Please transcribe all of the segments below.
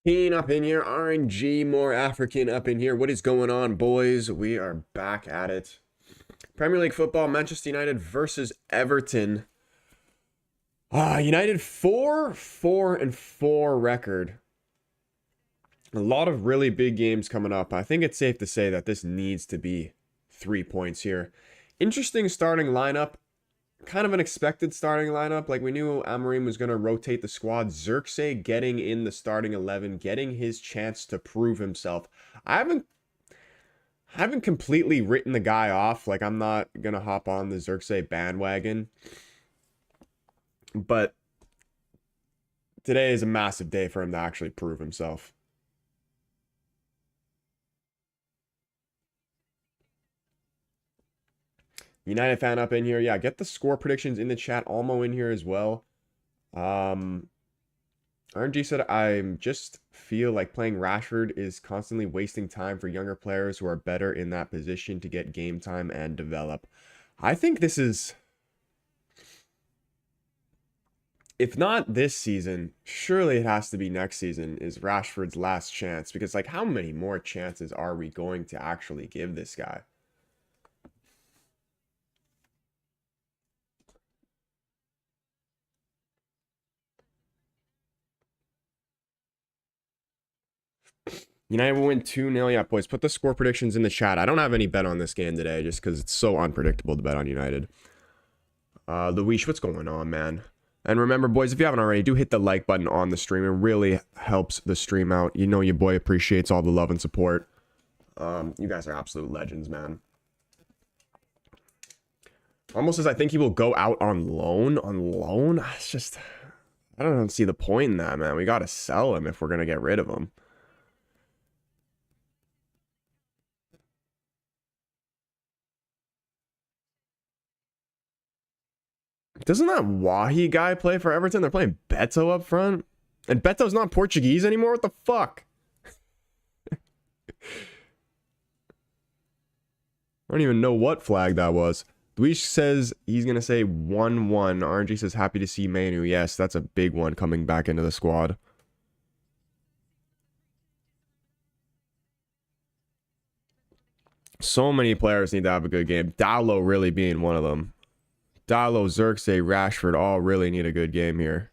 Keen up in here, RNG, more African up in here. What is going on, boys? We are back at it. Premier League football, Manchester United versus Everton. United 4-4-4 record. A lot of really big games coming up. I think it's safe to say that this needs to be 3 points here. Interesting starting lineup. Kind of an expected starting lineup. Like, we knew Amorim was going to rotate the squad. Xerxes getting in the starting 11, getting his chance to prove himself. I haven't completely written the guy off. Like, I'm not going to hop on the Xerxes bandwagon. But today is a massive day for him to actually prove himself. United fan up in here. Yeah, get the score predictions in the chat. Almo in here as well. RNG said, I just feel like playing Rashford is constantly wasting time for younger players who are better in that position to get game time and develop. I think this is, if not this season, surely it has to be next season is Rashford's last chance. Because, like, how many more chances are we going to actually give this guy? United will win 2-0. Yeah, boys, put the score predictions in the chat. I don't have any bet on this game today just because it's so unpredictable to bet on United. Luis, what's going on, man? And remember, boys, if you haven't already, do hit the like button on the stream. It really helps the stream out. You know your boy appreciates all the love and support. You guys are absolute legends, man. Almost as I think he will go out on loan. On loan? It's just, I don't see the point in that, man. We got to sell him if we're going to get rid of him. Doesn't that Wahi guy play for Everton? They're playing Beto up front. And Beto's not Portuguese anymore? What the fuck? I don't even know what flag that was. Luis says he's going to say 1-1. RNG says happy to see Manu. Yes, that's a big one coming back into the squad. So many players need to have a good game. Dallo really being one of them. Dallo, Xerxes, Rashford all really need a good game here.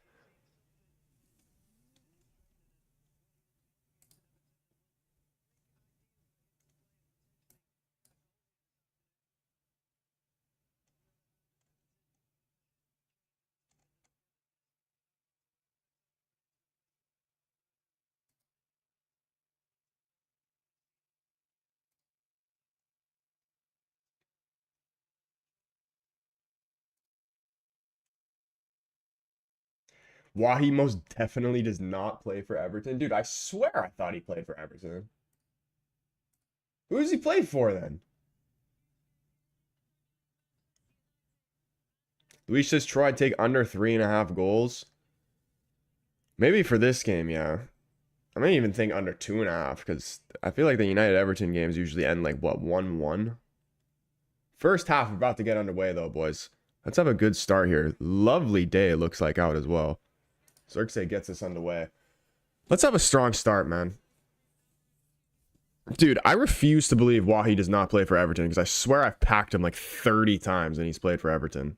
Wahi most definitely does not play for Everton. Dude, I swear I thought he played for Everton. Who does he play for then? Luis says Troy take under 3.5 goals. Maybe for this game, yeah. I may even think under 2.5 because I feel like the United Everton games usually end like, what, 1-1? First half about to get underway though, boys. Let's have a good start here. Lovely day it looks like out as well. Xerxes gets us underway. Let's have a strong start, man. Dude, I refuse to believe Wahi does not play for Everton because I swear I've packed him like 30 times and he's played for Everton.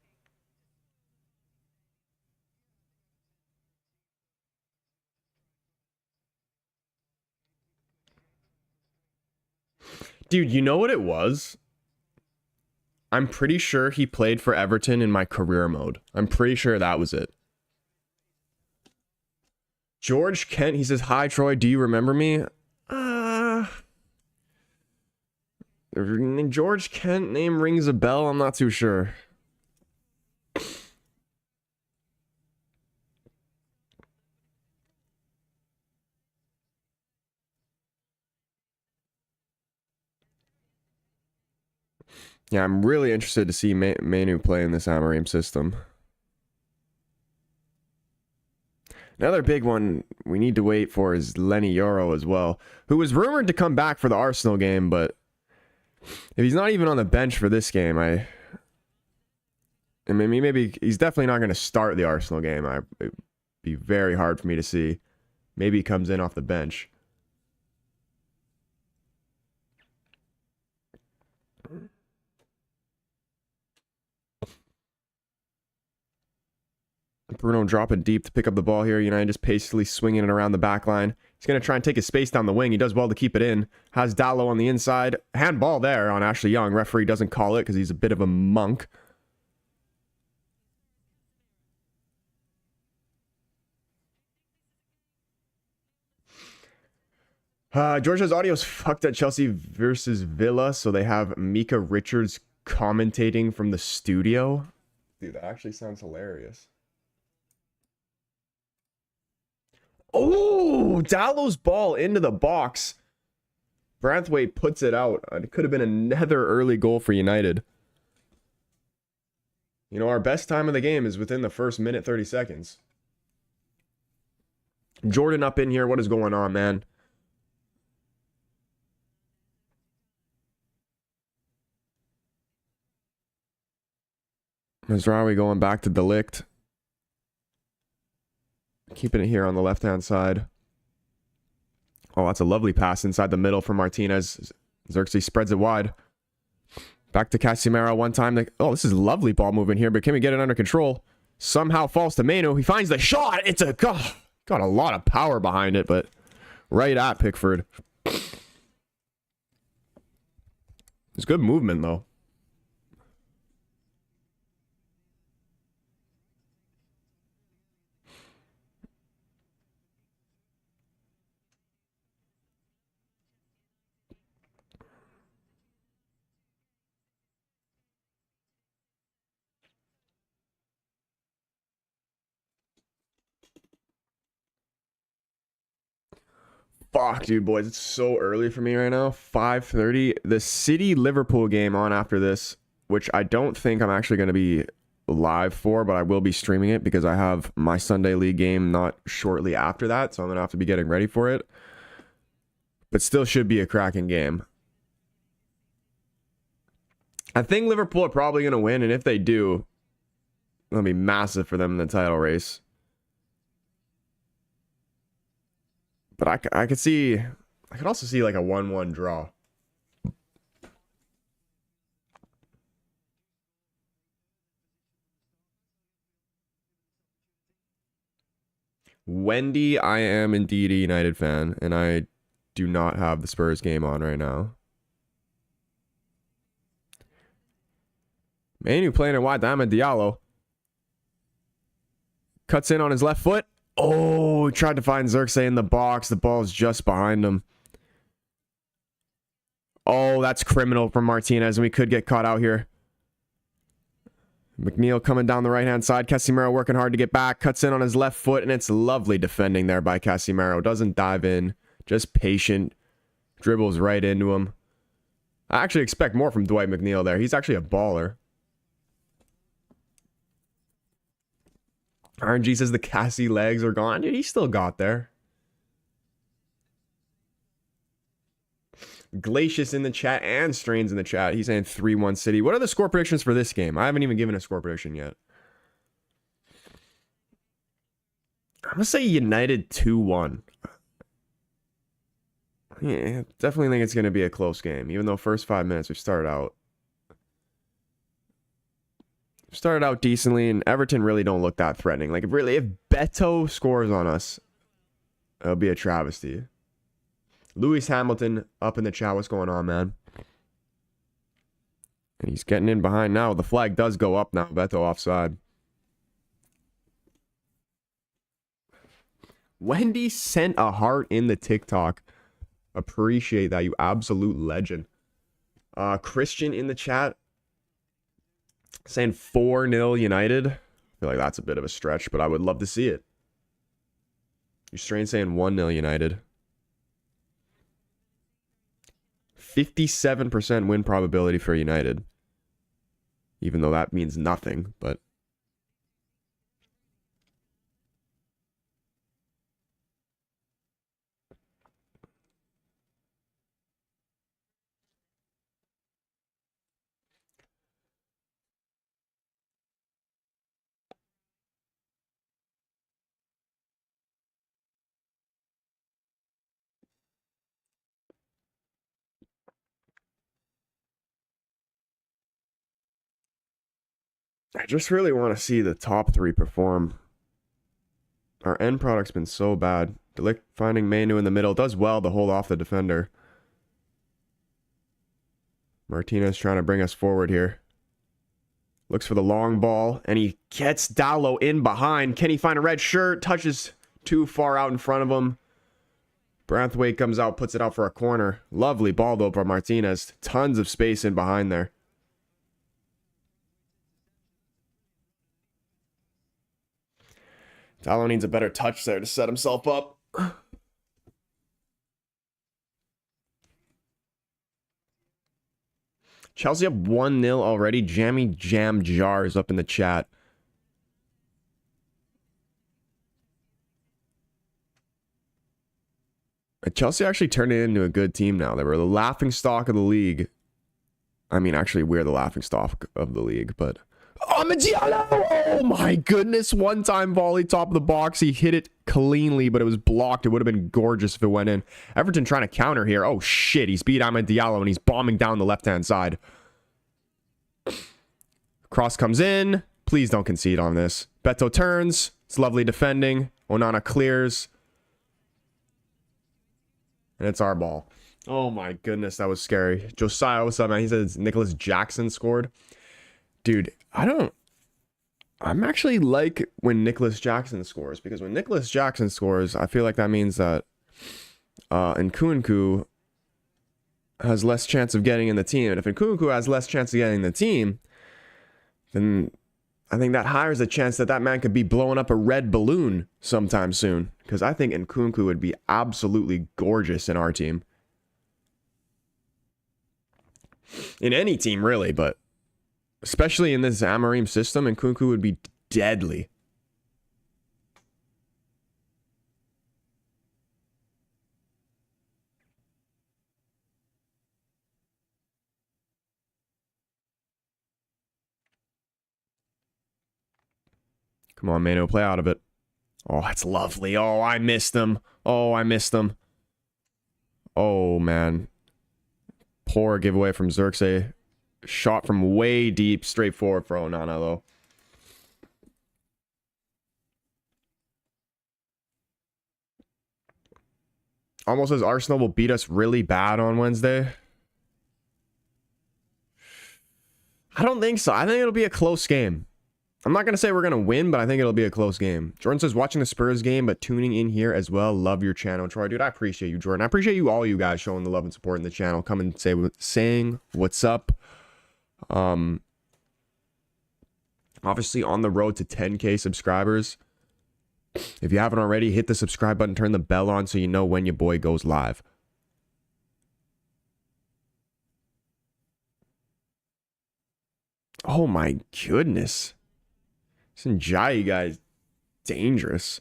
Dude, you know what it was? I'm pretty sure he played for Everton in my career mode. I'm pretty sure that was it. George Kent, he says, hi, Troy, do you remember me? George Kent name rings a bell. I'm not too sure. Yeah, I'm really interested to see Manu play in this amorim system. Another big one we need to wait for is Lenny Yoro as well, who was rumored to come back for the Arsenal game, but if he's not even on the bench for this game, I mean, maybe he's definitely not going to start the Arsenal game. It'd be very hard for me to see Maybe he comes in off the bench. Bruno dropping deep to pick up the ball here. United just pacefully swinging it around the back line. He's going to try and take his space down the wing. He does well to keep it in. Has Dallo on the inside. Handball there on Ashley Young. Referee doesn't call it because he's a bit of a monk. Georgia's audio's fucked at Chelsea versus Villa, so they have Mika Richards commentating from the studio. Dude, that actually sounds hilarious. Oh, Dallo's ball into the box. Branthwaite puts it out. It could have been another early goal for United. You know, our best time of the game is within the first minute, 30 seconds. Jordan up in here. What is going on, man? Mazraoui going back to Delict. Keeping it here on the left-hand side. Oh, that's a lovely pass inside the middle for Martinez. Xerxes spreads it wide. Back to Casemiro one time. Oh, this is lovely ball movement here, but can we get it under control? Somehow falls to Manu. He finds the shot. It's a... got a lot of power behind it, but right at Pickford. It's good movement, though. Fuck, dude, boys. It's so early for me right now. 5:30. The City-Liverpool game on after this, which I don't think I'm actually going to be live for, but I will be streaming it because I have my Sunday League game not shortly after that, so I'm going to have to be getting ready for it. But still should be a cracking game. I think Liverpool are probably going to win, and if they do, it'll be massive for them in the title race. But I could see... I could also see like a 1-1 draw. Wendy, I am indeed a United fan, and I do not have the Spurs game on right now. Manu playing it wide to Amad Diallo. Cuts in on his left foot. Oh, he tried to find Xerxes in the box. The ball's just behind him. Oh, that's criminal from Martinez, and we could get caught out here. McNeil coming down the right-hand side. Casemiro working hard to get back. Cuts in on his left foot, and it's lovely defending there by Casemiro. Doesn't dive in. Just patient. Dribbles right into him. I actually expect more from Dwight McNeil there. He's actually a baller. RNG says the Cassie legs are gone. Dude, he still got there. Glacius in the chat and Strains in the chat. He's saying 3-1 City. What are the score predictions for this game? I haven't even given a score prediction yet. I'm going to say United 2-1. Yeah, definitely think it's going to be a close game. Even though first 5 minutes we started out decently, and Everton really don't look that threatening. Like, really, if Beto scores on us, it'll be a travesty. Lewis Hamilton up in the chat. What's going on, man? And he's getting in behind now. The flag does go up now. Beto offside. Wendy sent a heart in the TikTok. Appreciate that, you absolute legend. Christian in the chat saying 4-0 United. I feel like that's a bit of a stretch, but I would love to see it. You're Strain saying 1-0 United. 57% win probability for United. Even though that means nothing, but... I just really want to see the top three perform. Our end product's been so bad. Delict finding Manu in the middle. Does well to hold off the defender. Martinez trying to bring us forward here. Looks for the long ball, and he gets Dallo in behind. Can he find a red shirt? Touches too far out in front of him. Branthwaite comes out, puts it out for a corner. Lovely ball, though, from Martinez. Tons of space in behind there. Dallo needs a better touch there to set himself up. Chelsea up 1-0 already. Jammy Jam Jars up in the chat. Chelsea actually turned it into a good team now. They were the laughing stock of the league. I mean, actually, we're the laughing stock of the league, but... Oh my goodness. One-time volley, top of the box. He hit it cleanly, but it was blocked. It would have been gorgeous if it went in. Everton trying to counter here. Oh, shit. He's beat Amad Diallo, and he's bombing down the left-hand side. Cross comes in. Please don't concede on this. Beto turns. It's lovely defending. Onana clears. And it's our ball. Oh my goodness, that was scary. Josiah, what's up, man? He says Nicholas Jackson scored. Dude, I'm actually like when Nicholas Jackson scores, because when Nicholas Jackson scores, I feel like that means that Nkunku has less chance of getting in the team. And if Nkunku has less chance of getting in the team, then I think that hires a chance that that man could be blowing up a red balloon sometime soon. Because I think Nkunku would be absolutely gorgeous in our team. In any team, really, but especially in this amorim system, Nkunku would be deadly. Come on, Mano, play out of it. Oh, that's lovely. Oh, I missed him. Oh, I missed him. Oh, man. Poor giveaway from Xerxes. Shot from way deep, straight forward for Onana, though. Almost says Arsenal will beat us really bad on Wednesday. I don't think so. I think it'll be a close game. I'm not going to say we're going to win, but I think it'll be a close game. Jordan says, watching the Spurs game, but tuning in here as well. Love your channel, Troy. Dude, I appreciate you, Jordan. I appreciate you, all you guys, showing the love and support in the channel. Come and saying what's up. Obviously on the road to 10K subscribers. If you haven't already, hit the subscribe button, turn the bell on so you know when your boy goes live. Oh my goodness. This Njai guy is dangerous.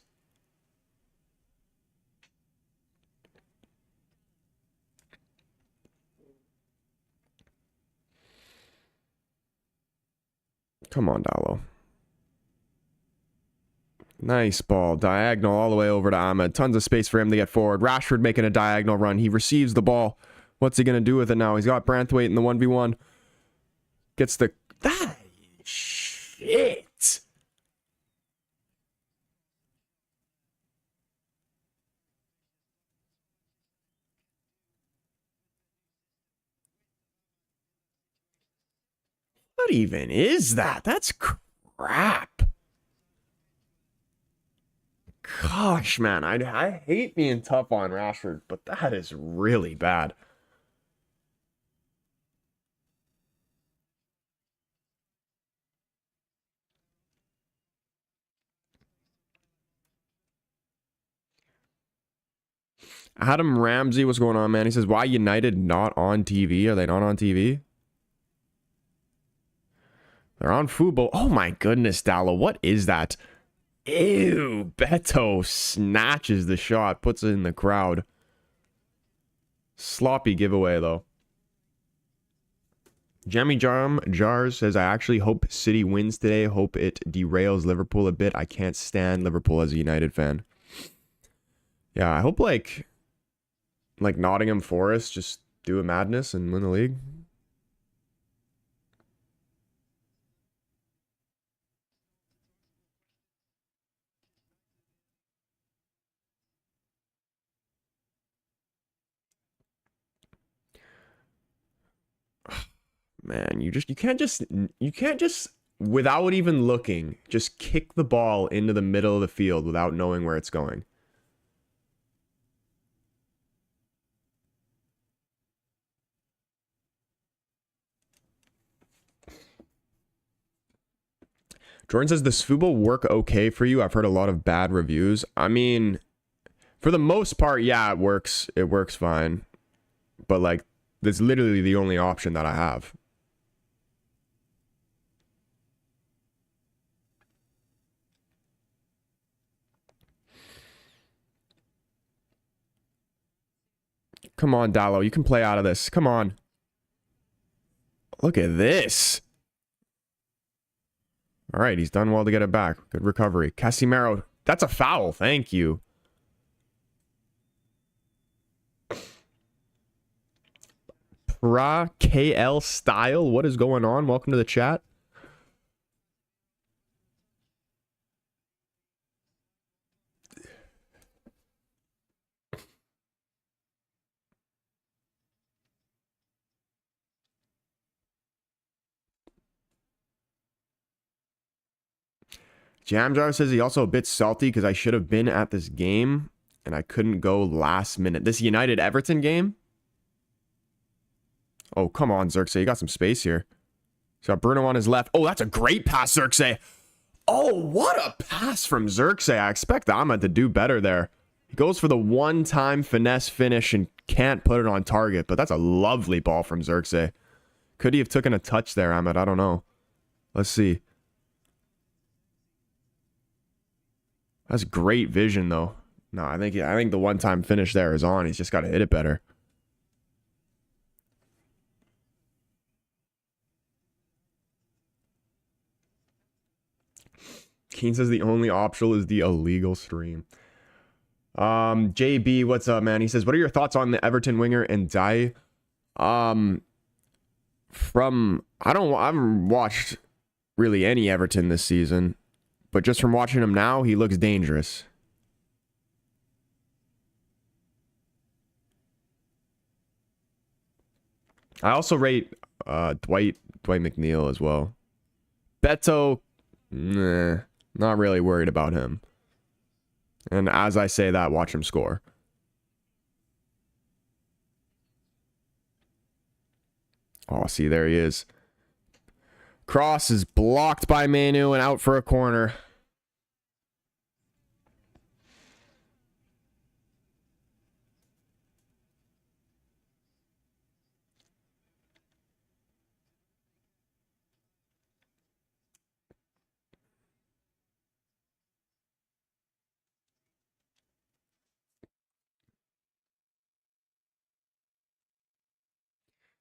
Come on, Dallo. Nice ball. Diagonal all the way over to Ahmed. Tons of space for him to get forward. Rashford making a diagonal run. He receives the ball. What's he going to do with it now? He's got Branthwaite in the 1v1. Gets the... Ah, shit. What even is that? That's crap. Gosh, man, I hate being tough on Rashford, but that is really bad. Adam Ramsey, what's going on, man? He says, why United not on TV? Are they not on TV? They're on football. Oh my goodness, Dallo. What is that? Ew. Beto snatches the shot, puts it in the crowd. Sloppy giveaway, though. Jammy Jars says, I actually hope City wins today. Hope it derails Liverpool a bit. I can't stand Liverpool as a United fan. Yeah, I hope like Nottingham Forest just do a madness and win the league. Man, you can't just without even looking, just kick the ball into the middle of the field without knowing where it's going. Jordan says, does football work okay for you? I've heard a lot of bad reviews. I mean, for the most part, yeah, it works. It works fine. But like, that's literally the only option that I have. Come on, Dallo. You can play out of this. Come on. Look at this. All right, he's done well to get it back. Good recovery. Casimiro, that's a foul. Thank you. Pra KL Style, what is going on? Welcome to the chat. Jamjar says he also a bit salty because I should have been at this game and I couldn't go last minute. This United Everton game? Oh, come on, Xerxes. You got some space here. He's got Bruno on his left. Oh, that's a great pass, Xerxes. Oh, what a pass from Xerxes. I expect Ahmed to do better there. He goes for the one-time finesse finish and can't put it on target, but that's a lovely ball from Xerxes. Could he have taken a touch there, Ahmed? I don't know. Let's see. That's great vision, though. No, I think the one-time finish there is on. He's just got to hit it better. Keen says the only option is the illegal stream. JB, what's up, man? He says, what are your thoughts on the Everton winger and Dai? I haven't watched really any Everton this season, but just from watching him now, he looks dangerous. I also rate Dwight McNeil as well. Beto, nah, not really worried about him. And as I say that, watch him score. Oh, see, there he is. Cross is blocked by Manu and out for a corner.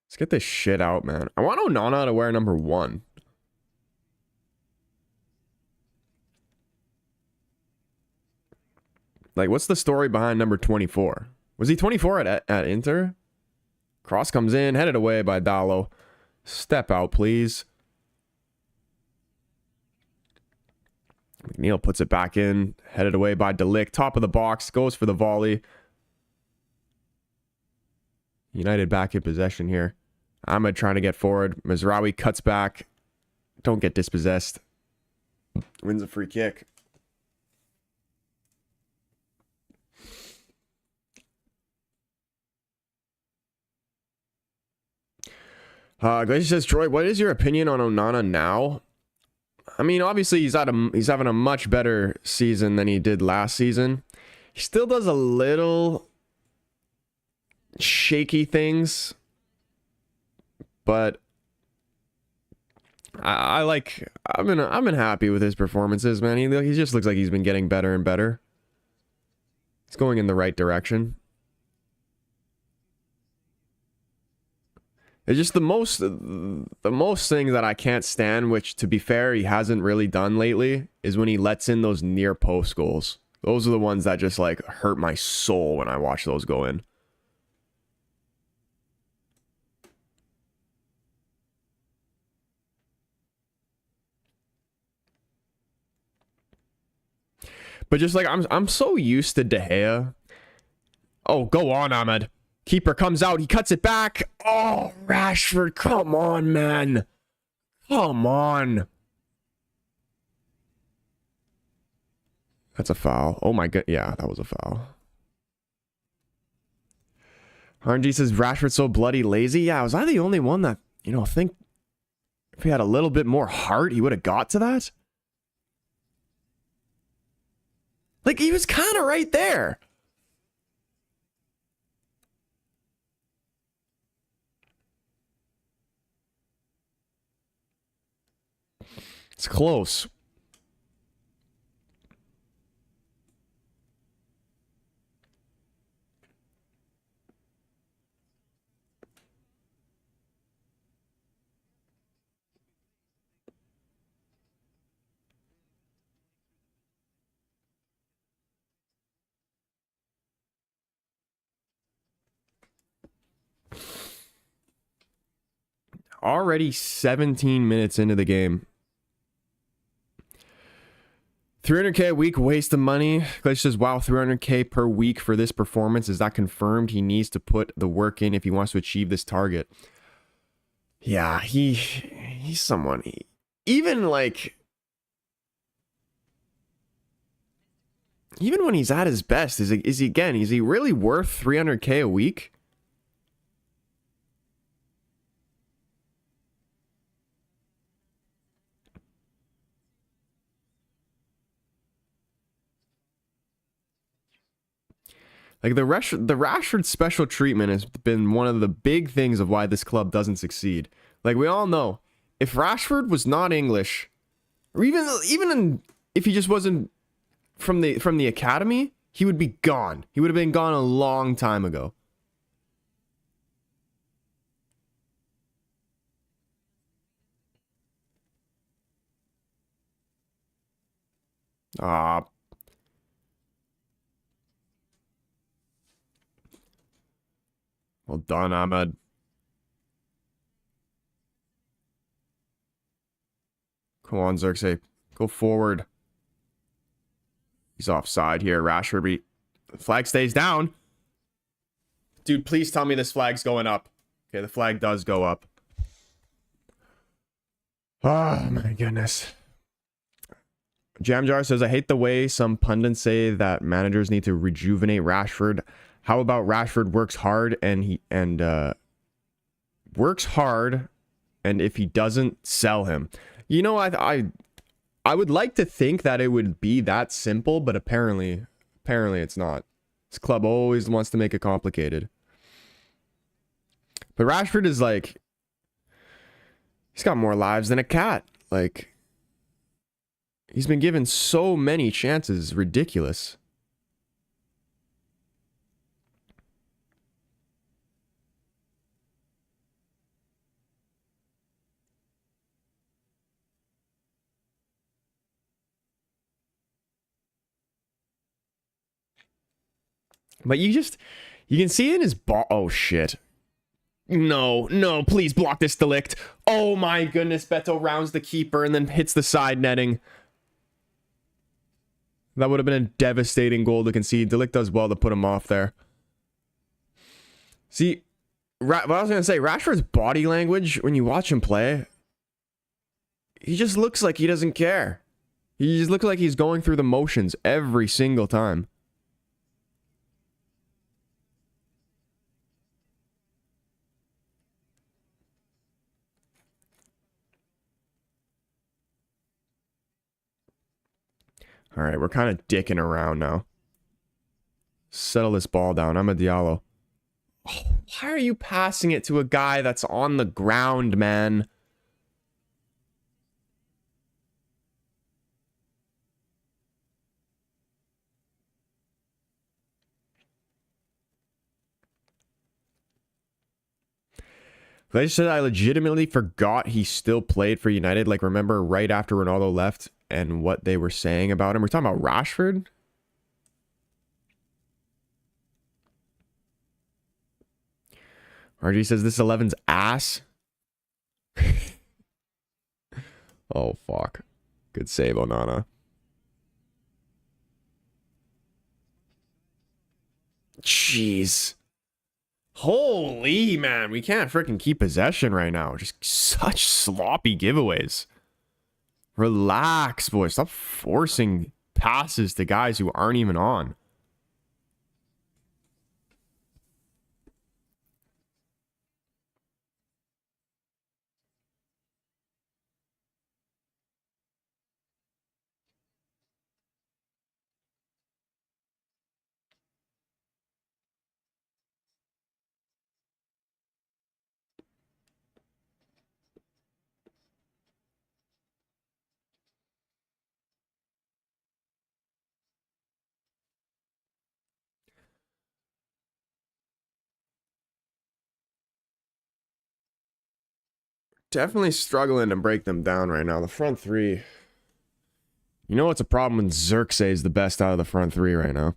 Let's get this shit out, man. I want Onana to wear number 1. Like, what's the story behind number 24? Was he 24 at Inter? Cross comes in, headed away by Dallo. Step out, please. McNeil puts it back in, headed away by Delict. Top of the box, goes for the volley. United back in possession here. Ahmed trying to get forward. Mazraoui cuts back. Don't get dispossessed. Wins a free kick. Glacier says, Troy, what is your opinion on Onana now? I mean, obviously he's having a much better season than he did last season. He still does a little shaky things, but I've been happy with his performances, man. He just looks like he's been getting better and better. He's going in the right direction. It's just the most thing that I can't stand, which, to be fair, he hasn't really done lately, is when he lets in those near post goals. Those are the ones that just like hurt my soul when I watch those go in. But just like I'm so used to De Gea. Oh, go on, Ahmed. Keeper comes out. He cuts it back. Oh, Rashford. Come on, man. Come on. That's a foul. Oh my god. Yeah, that was a foul. RNG says Rashford's so bloody lazy. Yeah, was I the only one that, think if he had a little bit more heart, he would have got to that? Like, he was kind of right there. It's close. Already 17 minutes into the game. 300k a week, waste of money. Glitch says, wow, 300k per week for this performance. Is that confirmed? He needs to put the work in if he wants to achieve this target. Yeah, he's someone. Even when he's at his best, is he really worth 300k a week? Like, the Rashford special treatment has been one of the big things of why this club doesn't succeed. Like, we all know, if Rashford was not English, or if he just wasn't from the academy, he would be gone. He would have been gone a long time ago. Ah. Well done, Ahmed. Come on, Xerxes. Go forward. He's offside here. Rashford. Flag stays down. Dude, please tell me this flag's going up. Okay, the flag does go up. Oh, my goodness. Jamjar says, I hate the way some pundits say that managers need to rejuvenate Rashford. How about Rashford works hard and if he doesn't, sell him? I would like to think that it would be that simple, but apparently it's not. This club always wants to make it complicated. But Rashford is he's got more lives than a cat. He's been given so many chances, ridiculous. But you can see in his ball. Oh, shit. No, please block this delict. Oh, my goodness. Beto rounds the keeper and then hits the side netting. That would have been a devastating goal to concede. Delict does well to put him off there. See, what I was going to say, Rashford's body language, when you watch him play, he just looks like he doesn't care. He just looks like he's going through the motions every single time. All right, we're kind of dicking around now. Settle this ball down. I'm a Diallo. Oh, why are you passing it to a guy that's on the ground, man? I said I legitimately forgot he still played for United. Remember right after Ronaldo left and what they were saying about him? We're talking about Rashford? RG says this 11's ass. Oh, fuck. Good save, Onana. Jeez. Holy, man. We can't freaking keep possession right now. Just such sloppy giveaways. Relax, boys. Stop forcing passes to guys who aren't even on. Definitely struggling to break them down right now. The front three. You know what's a problem when Xerxes is the best out of the front three right now?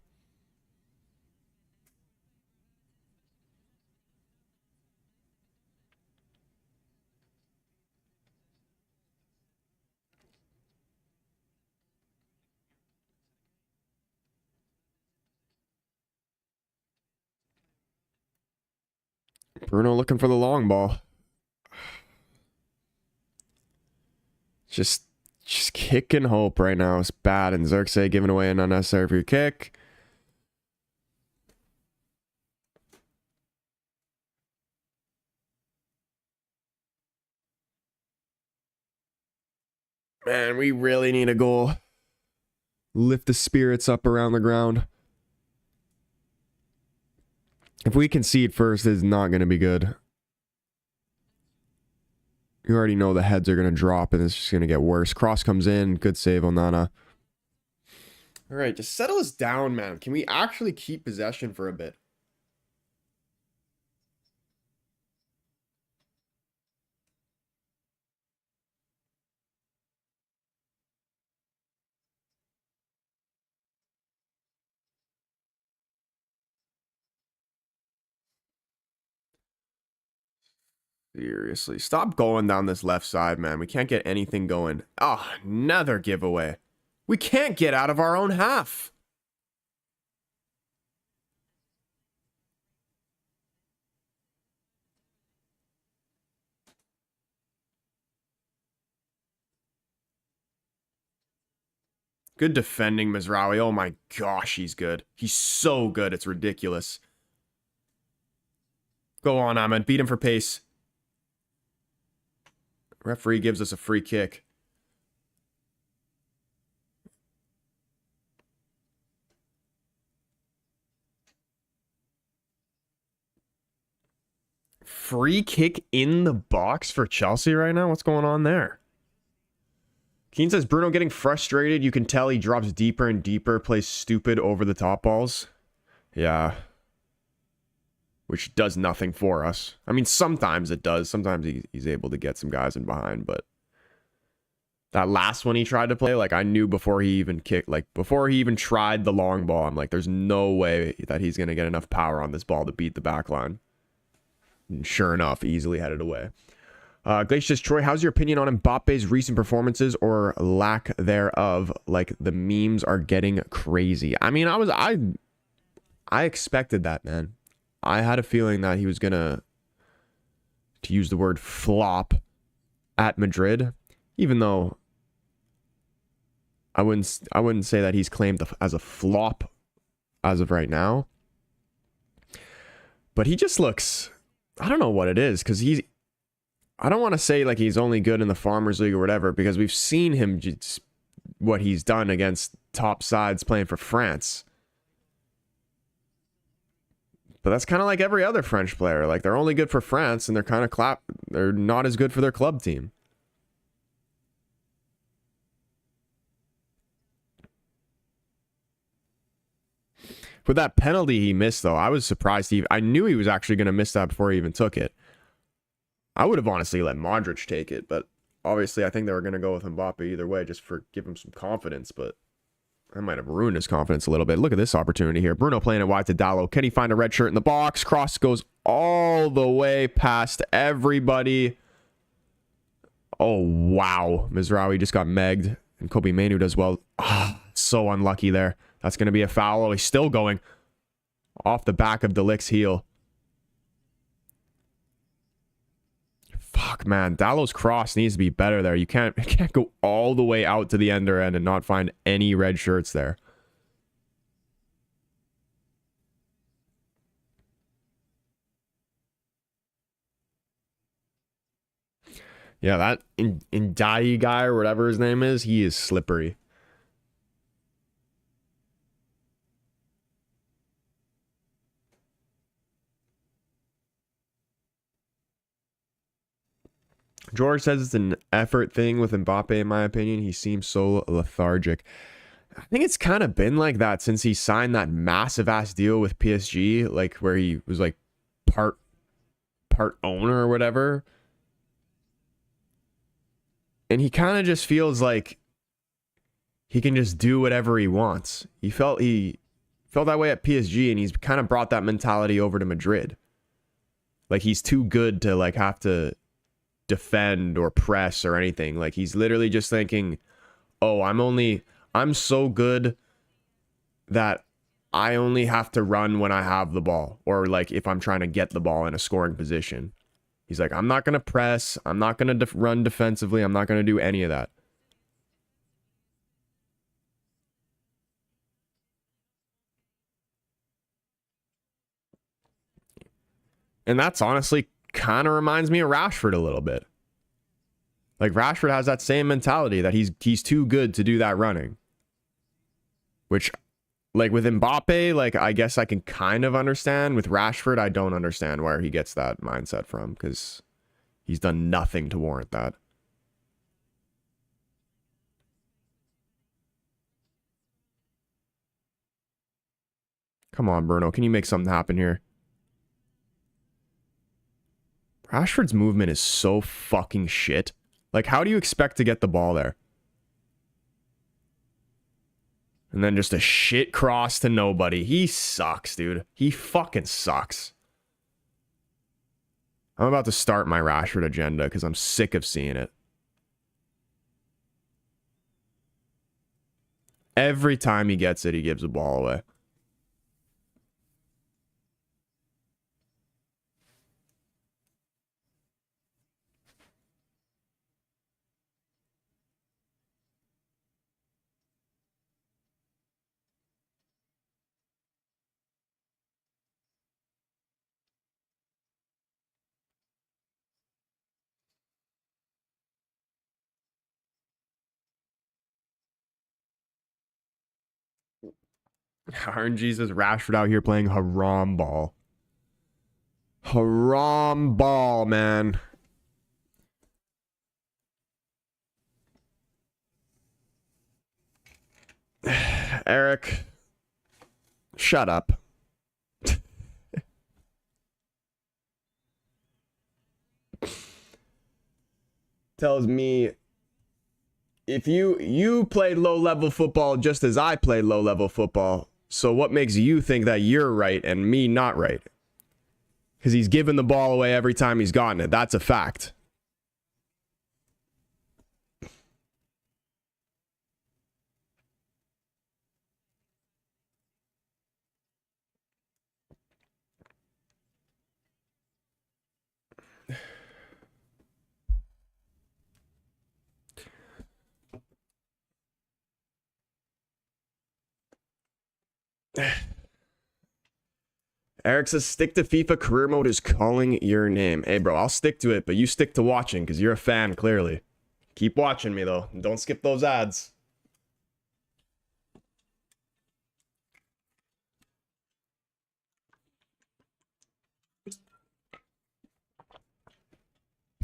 Bruno looking for the long ball. Just kick and hope right now. It's bad. And Xerxes giving away an unnecessary free kick. Man, we really need a goal. Lift the spirits up around the ground. If we concede first, it's not going to be good. You already know the heads are going to drop and it's just going to get worse. Cross comes in. Good save, Onana. All right, just settle us down, man. Can we actually keep possession for a bit? Seriously, stop going down this left side, man. We can't get anything going. Oh, another giveaway. We can't get out of our own half. Good defending, Mizraoui. Oh my gosh, he's good. He's so good, it's ridiculous. Go on, Ahmed. Beat him for pace. Referee gives us a free kick. Free kick in the box for Chelsea right now? What's going on there? Keane says, Bruno getting frustrated. You can tell he drops deeper and deeper, plays stupid over the top balls. Yeah. Which does nothing for us. I mean, sometimes it does. Sometimes he's able to get some guys in behind, but that last one he tried to play, like, I knew before he even kicked, like, before he even tried the long ball, I'm like, there's no way that he's going to get enough power on this ball to beat the back line. And sure enough, easily headed away. Glacius Troy, how's your opinion on Mbappe's recent performances or lack thereof? Like, the memes are getting crazy. I mean, I expected that, man. I had a feeling that he was gonna, to use the word, flop at Madrid, even though I wouldn't say that he's claimed as a flop as of right now. But he just looks, I don't know what it is, because I don't want to say like he's only good in the Farmers League or whatever, because we've seen him just, what he's done against top sides playing for France. But that's kind of like every other French player. Like, they're only good for France, and they're not as good for their club team. With that penalty he missed, though, I was surprised. I knew he was actually going to miss that before he even took it. I would have honestly let Modric take it, but obviously I think they were going to go with Mbappe either way, just for give him some confidence, but that might have ruined his confidence a little bit. Look at this opportunity here. Bruno playing it wide to Dallo. Can he find a red shirt in the box? Cross goes all the way past everybody. Oh, wow. Mizraoui just got megged, and Kobe Mainu does well. Oh, so unlucky there. That's going to be a foul. Oh, he's still going off the back of De Ligt's heel. fuck, man. Dallow's cross needs to be better there. You can't go all the way out to the ender end and not find any red shirts there. Yeah, that Indai guy or whatever his name is, he is slippery. George says it's an effort thing with Mbappe, in my opinion. He seems so lethargic. I think it's kind of been like that since he signed that massive ass deal with PSG, like where he was like part owner or whatever. And he kind of just feels like he can just do whatever he wants. He felt that way at PSG, and he's kind of brought that mentality over to Madrid. Like he's too good to like have to defend or press or anything. Like he's literally just thinking, "Oh, I'm so good that I only have to run when I have the ball, or like if I'm trying to get the ball in a scoring position." He's like, "I'm not going to press. I'm not going to run defensively. I'm not going to do any of that." And that's honestly kind of reminds me of Rashford a little bit. Like Rashford has that same mentality that he's too good to do that running. Which, like with Mbappe, like I guess I can kind of understand. With Rashford, I don't understand where he gets that mindset from, because he's done nothing to warrant that. Come on, Bruno. Can you make something happen here? Rashford's movement is so fucking shit. Like, how do you expect to get the ball there? And then just a shit cross to nobody. He sucks, dude. He fucking sucks. I'm about to start my Rashford agenda because I'm sick of seeing it. Every time he gets it, he gives the ball away. RNG's is Rashford out here playing haram ball. Haram ball, man. Eric, shut up. Tells me if you played low-level football just as I played low-level football, so what makes you think that you're right and me not right? Because he's given the ball away every time he's gotten it. That's a fact. Eric says, stick to FIFA. Career mode is calling your name. Hey, bro, I'll stick to it, but you stick to watching because you're a fan, clearly. Keep watching me, though. Don't skip those ads.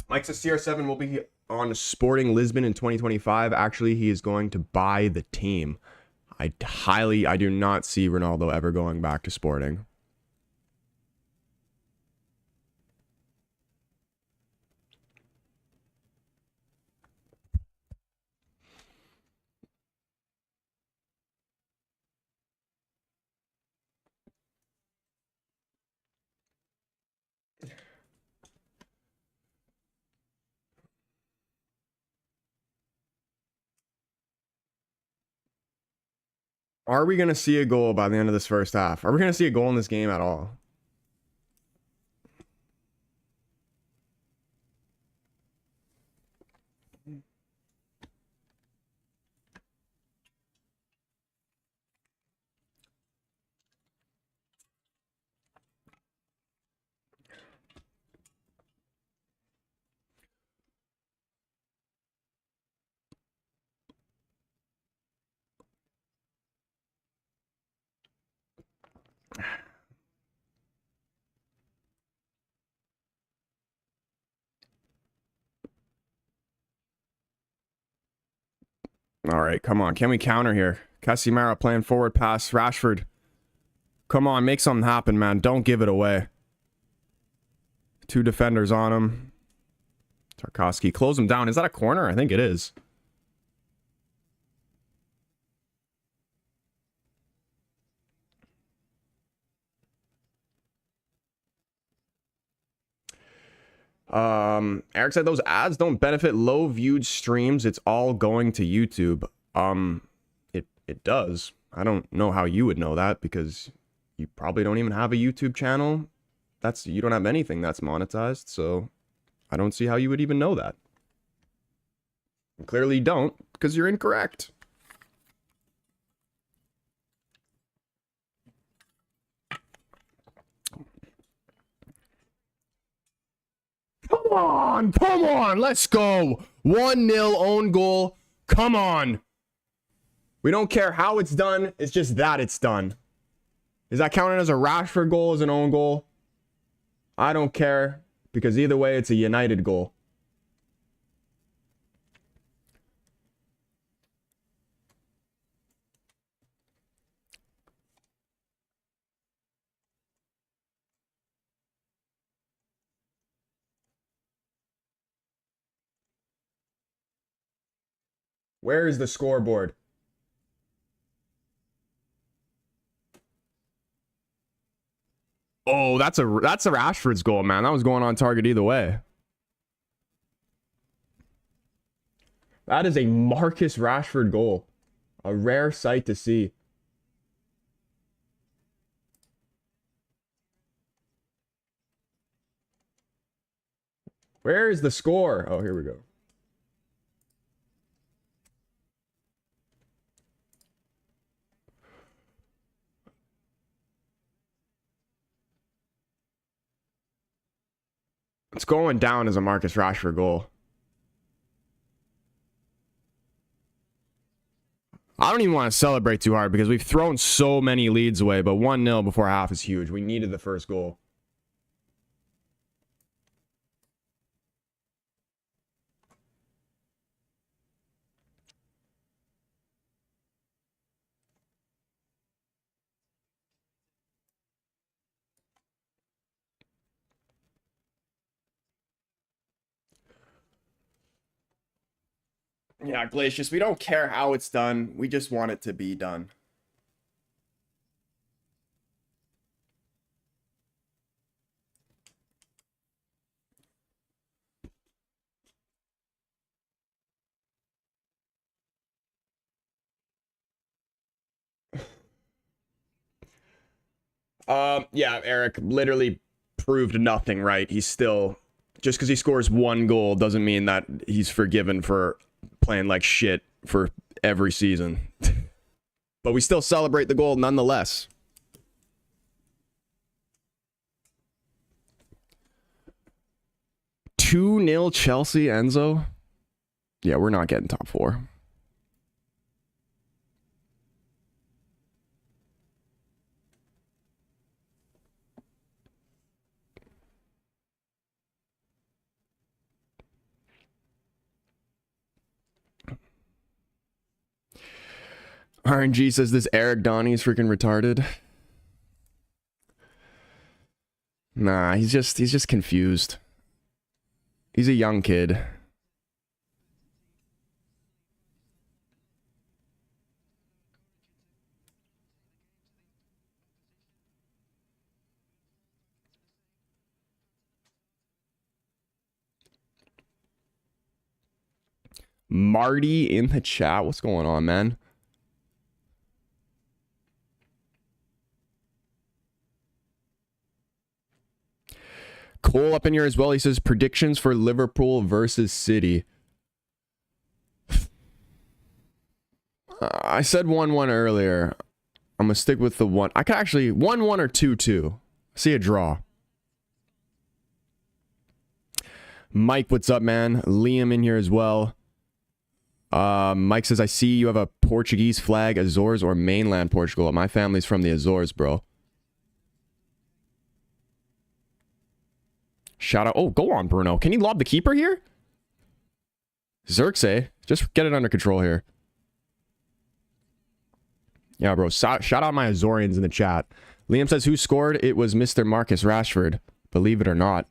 Mike says CR7 will be on Sporting Lisbon in 2025. Actually, he is going to buy the team. I do not see Ronaldo ever going back to Sporting. Are we going to see a goal by the end of this first half? Are we going to see a goal in this game at all? All right, come on. Can we counter here? Casemiro playing forward pass. Rashford. Come on, make something happen, man. Don't give it away. 2 defenders on him. Tarkowski. Close him down. Is that a corner? I think it is. Eric said those ads don't benefit low viewed streams. It's all going to YouTube. It does. I don't know how you would know that because you probably don't even have a YouTube channel. You don't have anything that's monetized, so I don't see how you would even know that. And clearly you don't, because you're incorrect. Come on, let's go. 1-0 own goal. Come on. We don't care how it's done. It's just that it's done. Is that counted as a Rashford goal, as an own goal? I don't care, because either way, it's a United goal. Where is the scoreboard? Oh, that's a Rashford's goal, man. That was going on target either way. That is a Marcus Rashford goal. A rare sight to see. Where is the score? Oh, here we go. It's going down as a Marcus Rashford goal. I don't even want to celebrate too hard because we've thrown so many leads away, but 1-0 before half is huge. We needed the first goal. Yeah, Glacius, we don't care how it's done. We just want it to be done. Yeah, Eric literally proved nothing right. He's still, just because he scores 1 goal doesn't mean that he's forgiven for playing like shit for every season. But we still celebrate the goal nonetheless. "2-0 Chelsea, Enzo." Yeah, we're not getting top 4. RNG says this Eric Donnie is freaking retarded. Nah, he's just confused. He's a young kid. Marty in the chat. What's going on, man? Cole up in here as well. He says predictions for Liverpool versus City. I said 1-1 earlier. I'm going to stick with the 1. I could actually 1-1 or 2-2. See a draw. Mike, what's up, man? Liam in here as well. Mike says, I see you have a Portuguese flag, Azores or mainland Portugal. My family's from the Azores, bro. Shout out. Oh, go on, Bruno. Can he lob the keeper here? Xerxes, just get it under control here. Yeah, bro. Shout out my Azorians in the chat. Liam says, who scored? It was Mr. Marcus Rashford. Believe it or not.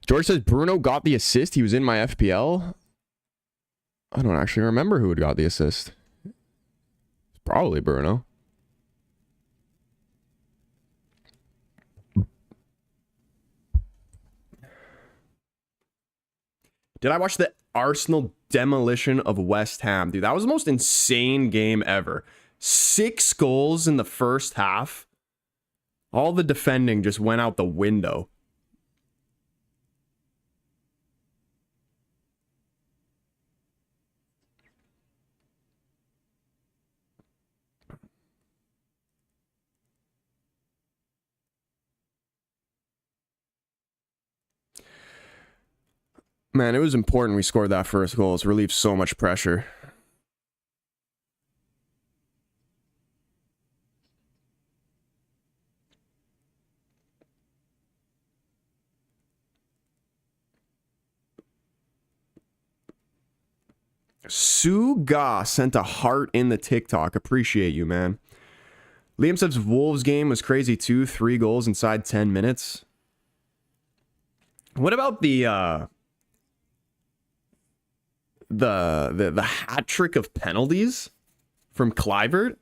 George says, Bruno got the assist. He was in my FPL. I don't actually remember who had got the assist. Probably Bruno. Did I watch the Arsenal demolition of West Ham? Dude, that was the most insane game ever. 6 goals in the first half. All the defending just went out the window. Man, it was important we scored that first goal. It's relieved so much pressure. Suga sent a heart in the TikTok. Appreciate you, man. Liam says Wolves game was crazy too. 3 goals inside 10 minutes. What about the hat trick of penalties from Clivert?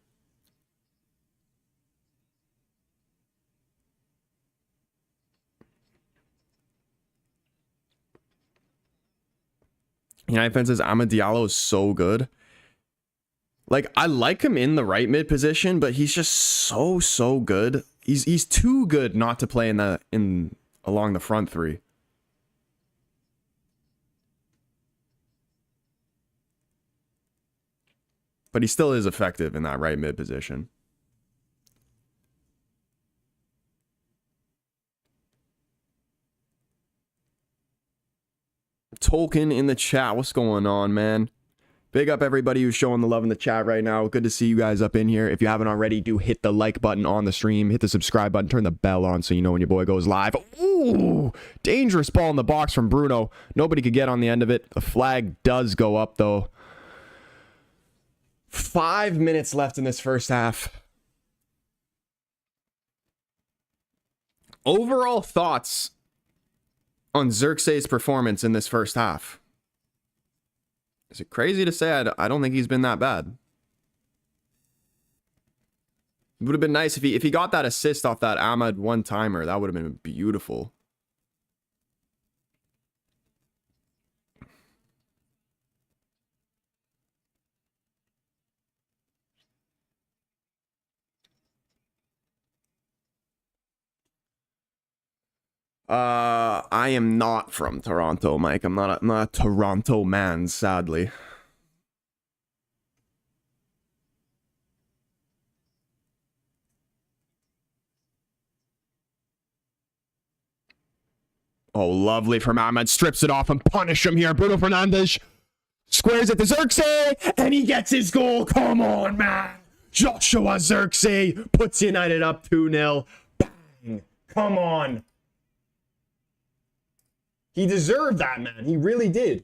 United fan says Amad Diallo is so good. Like, I like him in the right mid position, but he's just so good. He's too good not to play in along the front three. But he still is effective in that right mid position. Tolkien in the chat. What's going on, man? Big up everybody who's showing the love in the chat right now. Good to see you guys up in here. If you haven't already, do hit the like button on the stream. Hit the subscribe button. Turn the bell on so you know when your boy goes live. Ooh! Dangerous ball in the box from Bruno. Nobody could get on the end of it. The flag does go up, though. 5 minutes left in this first half. Overall thoughts on Xerxes' performance in this first half? Is it crazy to say I don't think he's been that bad? It would have been nice if he got that assist off that Ahmad one-timer. That would have been beautiful. I am not from Toronto, Mike. I'm not a Toronto man, sadly. Oh, lovely from Ahmed. Strips it off and punish him here. Bruno Fernandes squares it to Xerxes, and he gets his goal. Come on, man. Joshua Xerxes puts United up 2-0. Bang. Come on. He deserved that, man. He really did.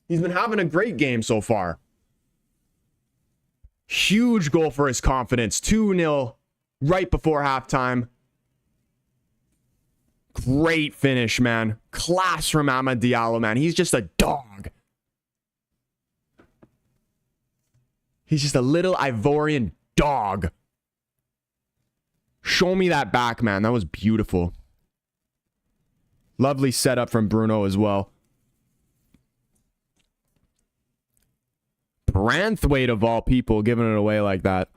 He's been having a great game so far. Huge goal for his confidence. 2-0 right before halftime. Great finish, man. Class from Amad Diallo, man. He's just a dog. He's just a little Ivorian dog. Show me that back, man. That was beautiful. Lovely setup from Bruno as well. Branthwaite of all people giving it away like that.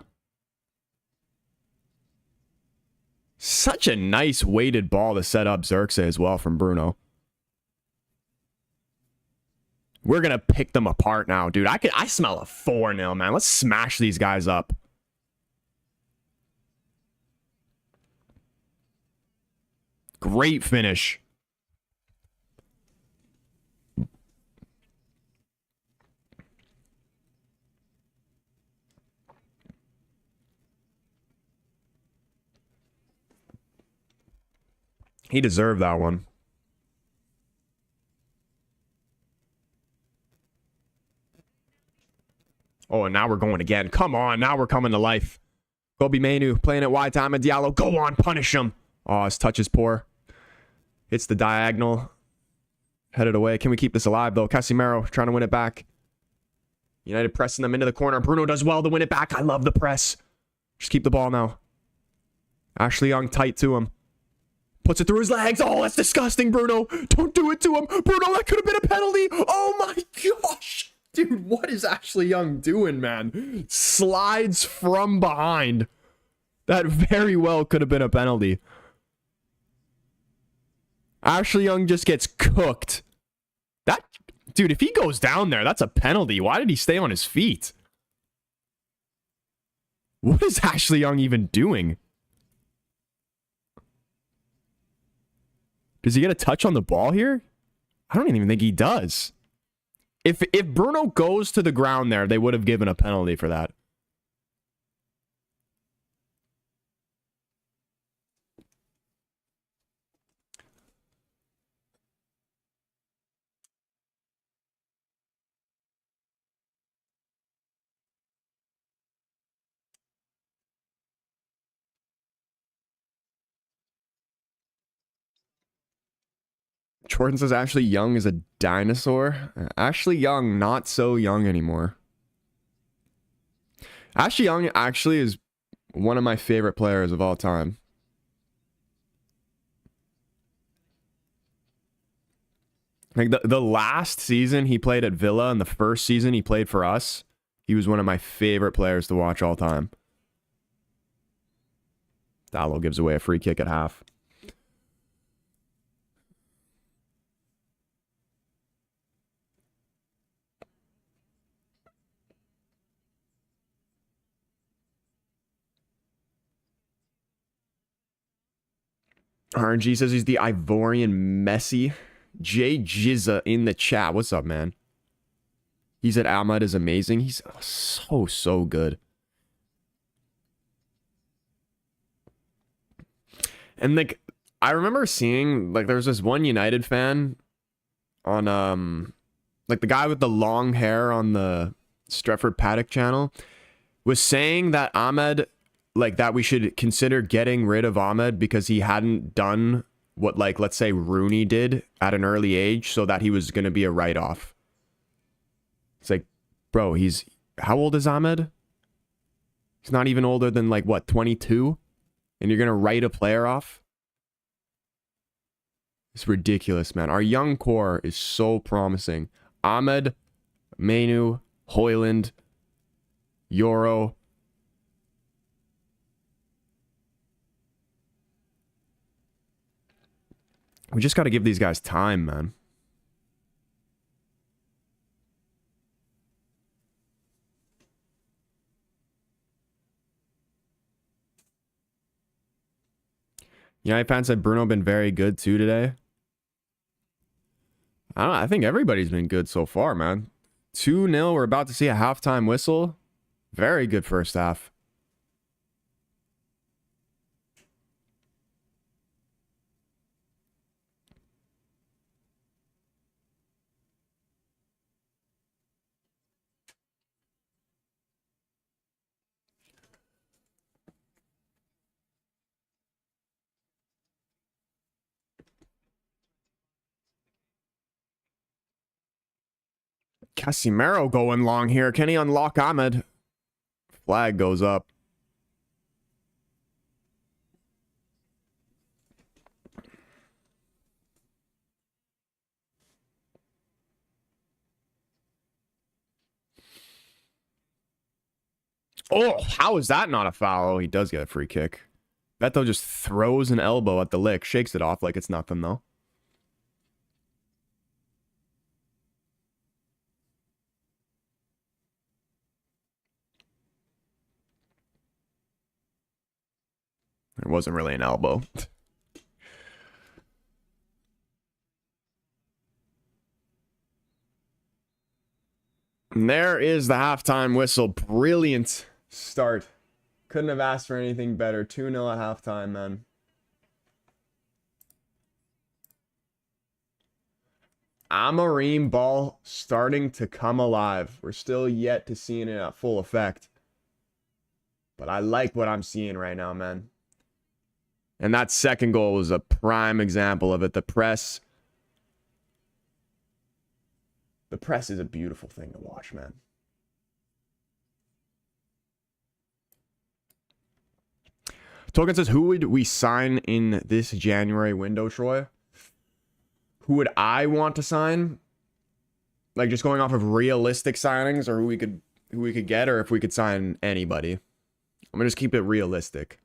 Such a nice weighted ball to set up Xerxes as well from Bruno. We're going to pick them apart now, dude. I smell a 4-0, man. Let's smash these guys up. Great finish. He deserved that one. Oh, and now we're going again. Come on, now we're coming to life. Kobe Mainu playing it wide to Amad Diallo. Go on, punish him. Oh, his touch is poor. Hits the diagonal. Headed away. Can we keep this alive, though? Casemiro trying to win it back. United pressing them into the corner. Bruno does well to win it back. I love the press. Just keep the ball now. Ashley Young tight to him. Puts it through his legs. Oh, that's disgusting, Bruno. Don't do it to him. Bruno, that could have been a penalty. Oh, my gosh. Dude, what is Ashley Young doing, man? Slides from behind. That very well could have been a penalty. Ashley Young just gets cooked. That, dude, if he goes down there, that's a penalty. Why did he stay on his feet? What is Ashley Young even doing? Does he get a touch on the ball here? I don't even think he does. If Bruno goes to the ground there, they would have given a penalty for that. Jordan says Ashley Young is a dinosaur. Ashley Young, not so young anymore. Ashley Young actually is one of my favorite players of all time. Like the last season he played at Villa and the first season he played for us, he was one of my favorite players to watch all time. Dallo gives away a free kick at half. RNG says he's the Ivorian Messi. Jay Jizza in the chat. What's up, man? He said Ahmad is amazing. He's so good. And like, I remember seeing, like, there was this one United fan on, like the guy with the long hair on the Stretford Paddock channel was saying that Ahmed, like, that we should consider getting rid of Ahmed because he hadn't done what, like, let's say Rooney did at an early age, so that he was going to be a write-off. It's like, bro, how old is Ahmed? He's not even older than, like, what, 22? And you're going to write a player off? It's ridiculous, man. Our young core is so promising. Ahmed, Mainu, Hoyland, Euro. We just got to give these guys time, man. United fans said Bruno been very good too today. I don't know. I think everybody's been good so far, man. 2-0. We're about to see a halftime whistle. Very good first half. Casemiro going long here. Can he unlock Ahmed? Flag goes up. Oh, how is that not a foul? Oh, he does get a free kick. Beto just throws an elbow at the lick, shakes it off like it's nothing, though. It wasn't really an elbow. And there is the halftime whistle. Brilliant start. Couldn't have asked for anything better. 2-0 at halftime, man. amorim ball starting to come alive. We're still yet to see it at full effect. But I like what I'm seeing right now, man. And that second goal was a prime example of it. The press is a beautiful thing to watch, man. Token says, who would we sign in this January window, Troy? Who would I want to sign? Like just going off of realistic signings, or who we could get, or if we could sign anybody. I'm gonna just keep it realistic.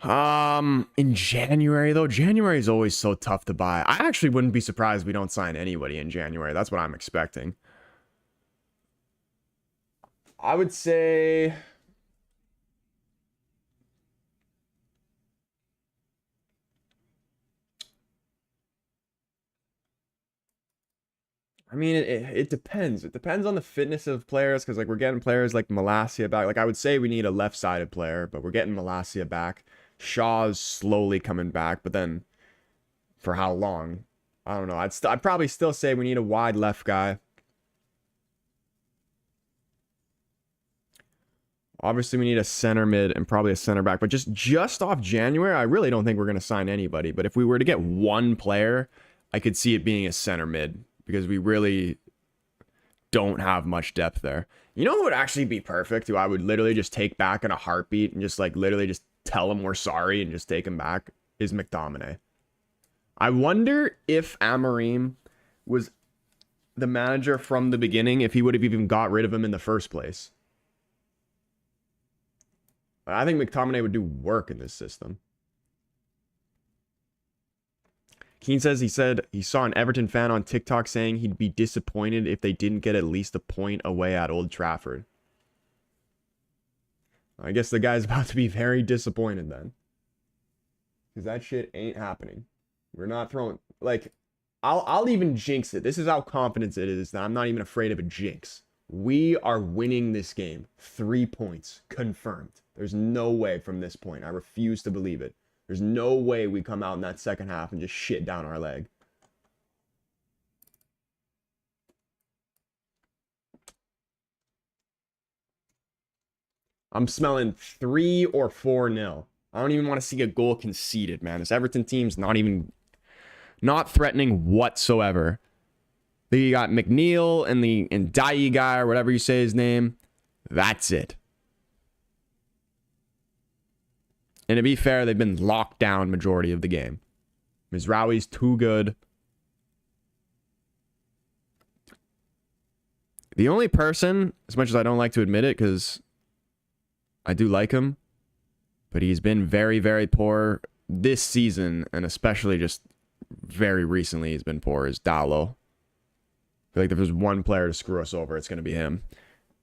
In January though, January is always so tough to buy. I actually wouldn't be surprised if we don't sign anybody in January. That's what I'm expecting. I would say I mean, it depends. It depends on the fitness of players, because like we're getting players like Malacia back. Like I would say we need a left-sided player, but we're getting Malacia back. Shaw's slowly coming back, but then for how long? I don't know. I'd probably still say we need a wide left guy. Obviously, we need a center mid and probably a center back. But just off January, I really don't think we're going to sign anybody. But if we were to get one player, I could see it being a center mid, because we really don't have much depth there. You know who would actually be perfect, who I would literally just take back in a heartbeat and just like literally just tell him we're sorry and just take him back, is McTominay. I wonder if Amorim was the manager from the beginning, if he would have even got rid of him in the first place. I think McTominay would do work in this system. Keen says he said he saw an Everton fan on TikTok saying he'd be disappointed if they didn't get at least a point away at Old Trafford. I guess the guy's about to be very disappointed then. Because that shit ain't happening. We're not throwing... Like, I'll even jinx it. This is how confident it is that I'm not even afraid of a jinx. We are winning this game. 3 points. Confirmed. There's no way from this point. I refuse to believe it. There's no way we come out in that second half and just shit down our leg. I'm smelling 3 or 4-0. I don't even want to see a goal conceded, man. This Everton team's not threatening whatsoever. You got McNeil and the Ndiaye guy, or whatever you say his name. That's it. And to be fair, they've been locked down majority of the game. Mizraoui's too good. The only person, as much as I don't like to admit it, because I do like him, but he's been very, very poor this season, and especially just very recently he's been poor, is Dallo. I feel like if there's one player to screw us over, it's going to be him.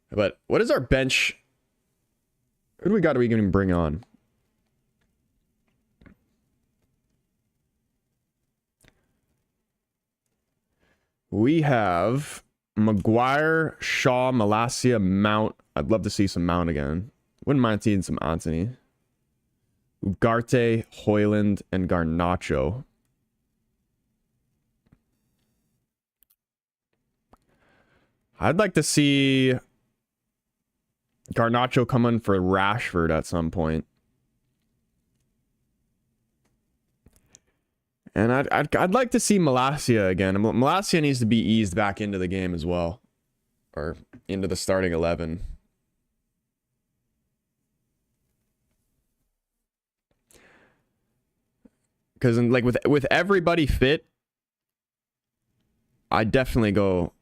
But what is our bench? Who do we got we can bring on? We have Maguire, Shaw, Malacia, Mount. I'd love to see some Mount again. Wouldn't mind seeing some Anthony. Ugarte, Hoyland, and Garnacho. I'd like to see Garnacho come in for Rashford at some point. And I'd like to see Malacia again. Malacia needs to be eased back into the game as well. Or into the starting 11. Because like with everybody fit, I'd definitely go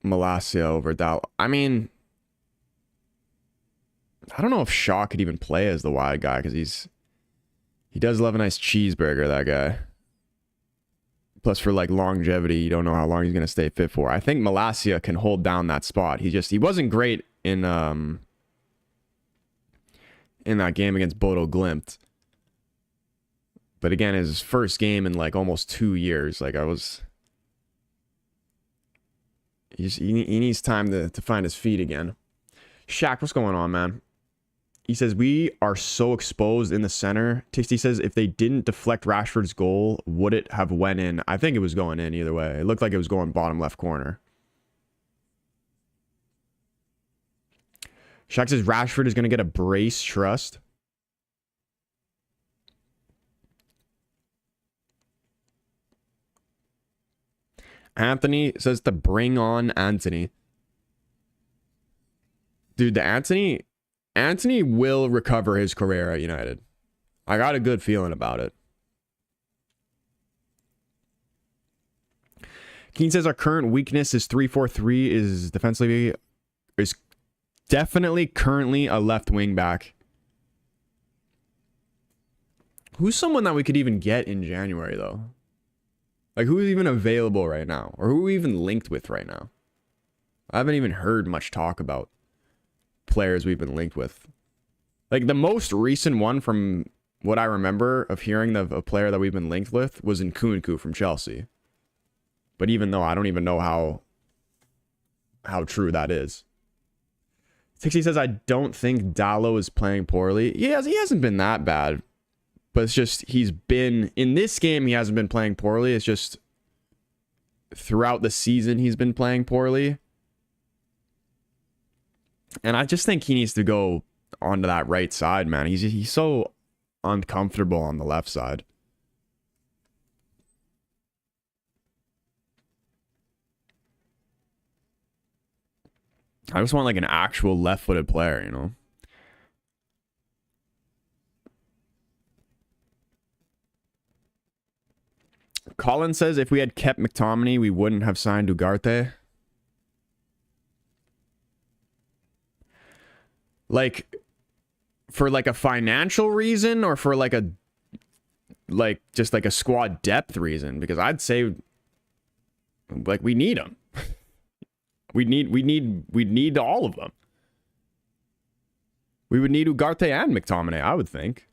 Malacia over Dallo. I mean, I don't know if Shaw could even play as the wide guy, because he does love a nice cheeseburger, that guy. Plus, for like longevity, you don't know how long he's gonna stay fit for. I think Malacia can hold down that spot. He wasn't great in that game against Bodo Glimt. But again, his first game in like almost 2 years. Like he needs time to find his feet again. Shaq, what's going on, man? He says, we are so exposed in the center. Tixty says, if they didn't deflect Rashford's goal, would it have went in? I think it was going in either way. It looked like it was going bottom left corner. Shaq says, Rashford is going to get a brace trust. Anthony says to bring on Anthony. Dude, the Anthony will recover his career at United. I got a good feeling about it. Keen says our current weakness is 3-4-3 is defensively is definitely currently a left wing back. Who's someone that we could even get in January though? Like, who's even available right now? Or who are we even linked with right now? I haven't even heard much talk about players we've been linked with. Like, the most recent one from what I remember of hearing of a player that we've been linked with was Nkunku from Chelsea. But even though I don't even know how true that is. Tixie says, I don't think Dallo is playing poorly. He hasn't been that bad. But it's just, he's been, in this game, he hasn't been playing poorly. It's just, throughout the season, he's been playing poorly. And I just think he needs to go onto that right side, man. He's so uncomfortable on the left side. I just want like an actual left-footed player, you know? Colin says if we had kept McTominay, we wouldn't have signed Ugarte. Like, for like a financial reason or for like a just like a squad depth reason? Because I'd say like we need them. we need all of them. We would need Ugarte and McTominay, I would think.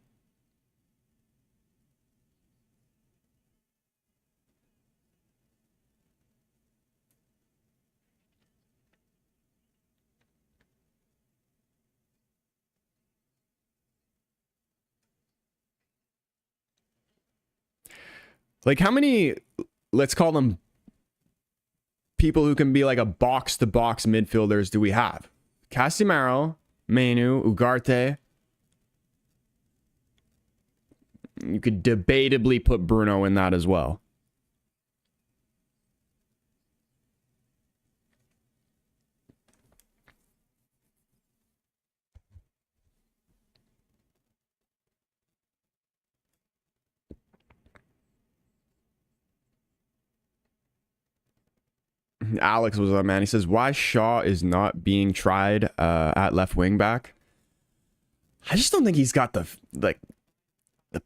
Like, how many, let's call them people who can be like a box-to-box midfielders do we have? Casemiro, Manu, Ugarte. You could debatably put Bruno in that as well. Alex was up, man. He says, why Shaw is not being tried at left wing back? I just don't think he's got the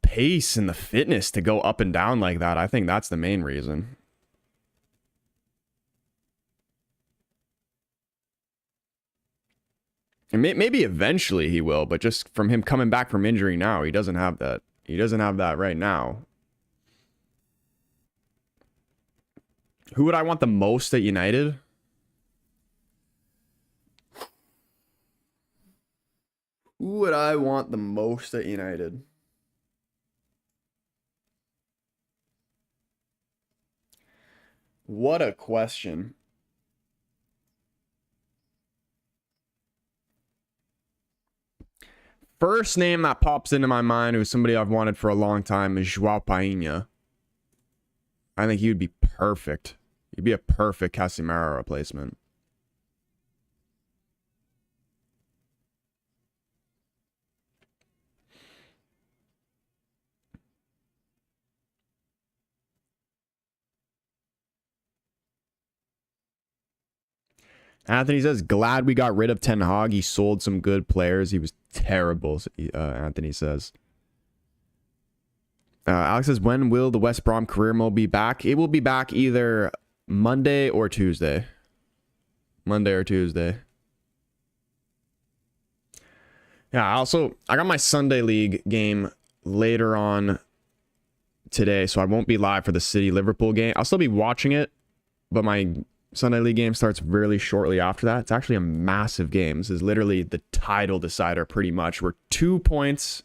pace and the fitness to go up and down like that. I think that's the main reason. And maybe eventually he will, but just from him coming back from injury now, he doesn't have that. He doesn't have that right now. Who would I want the most at United? Who would I want the most at United? What a question. First name that pops into my mind, who's somebody I've wanted for a long time, is Joao Painha. I think he would be perfect. He'd be a perfect Casemiro replacement. Anthony says, glad we got rid of Ten Hag. He sold some good players. He was terrible, Anthony says. Alex says, when will the West Brom career mode be back? It will be back either Monday or Tuesday. Monday or Tuesday. Yeah, I got my Sunday League game later on today, so I won't be live for the City Liverpool game. I'll still be watching it, but my Sunday League game starts really shortly after that. It's actually a massive game. This is literally the title decider pretty much. We're 2 points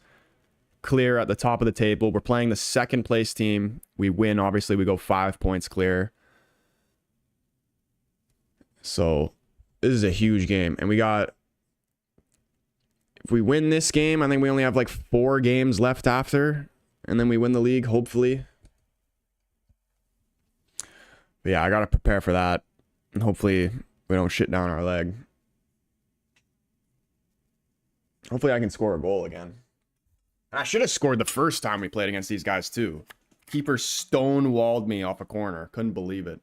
clear at the top of the table. We're playing the second place team. We win, obviously we go 5 points clear. So this is a huge game. And we got, if we win this game, I think we only have like 4 games left after. And then we win the league, hopefully. But yeah, I got to prepare for that. And hopefully we don't shit down our leg. Hopefully I can score a goal again. And I should have scored the first time we played against these guys too. Keeper stonewalled me off a corner. Couldn't believe it.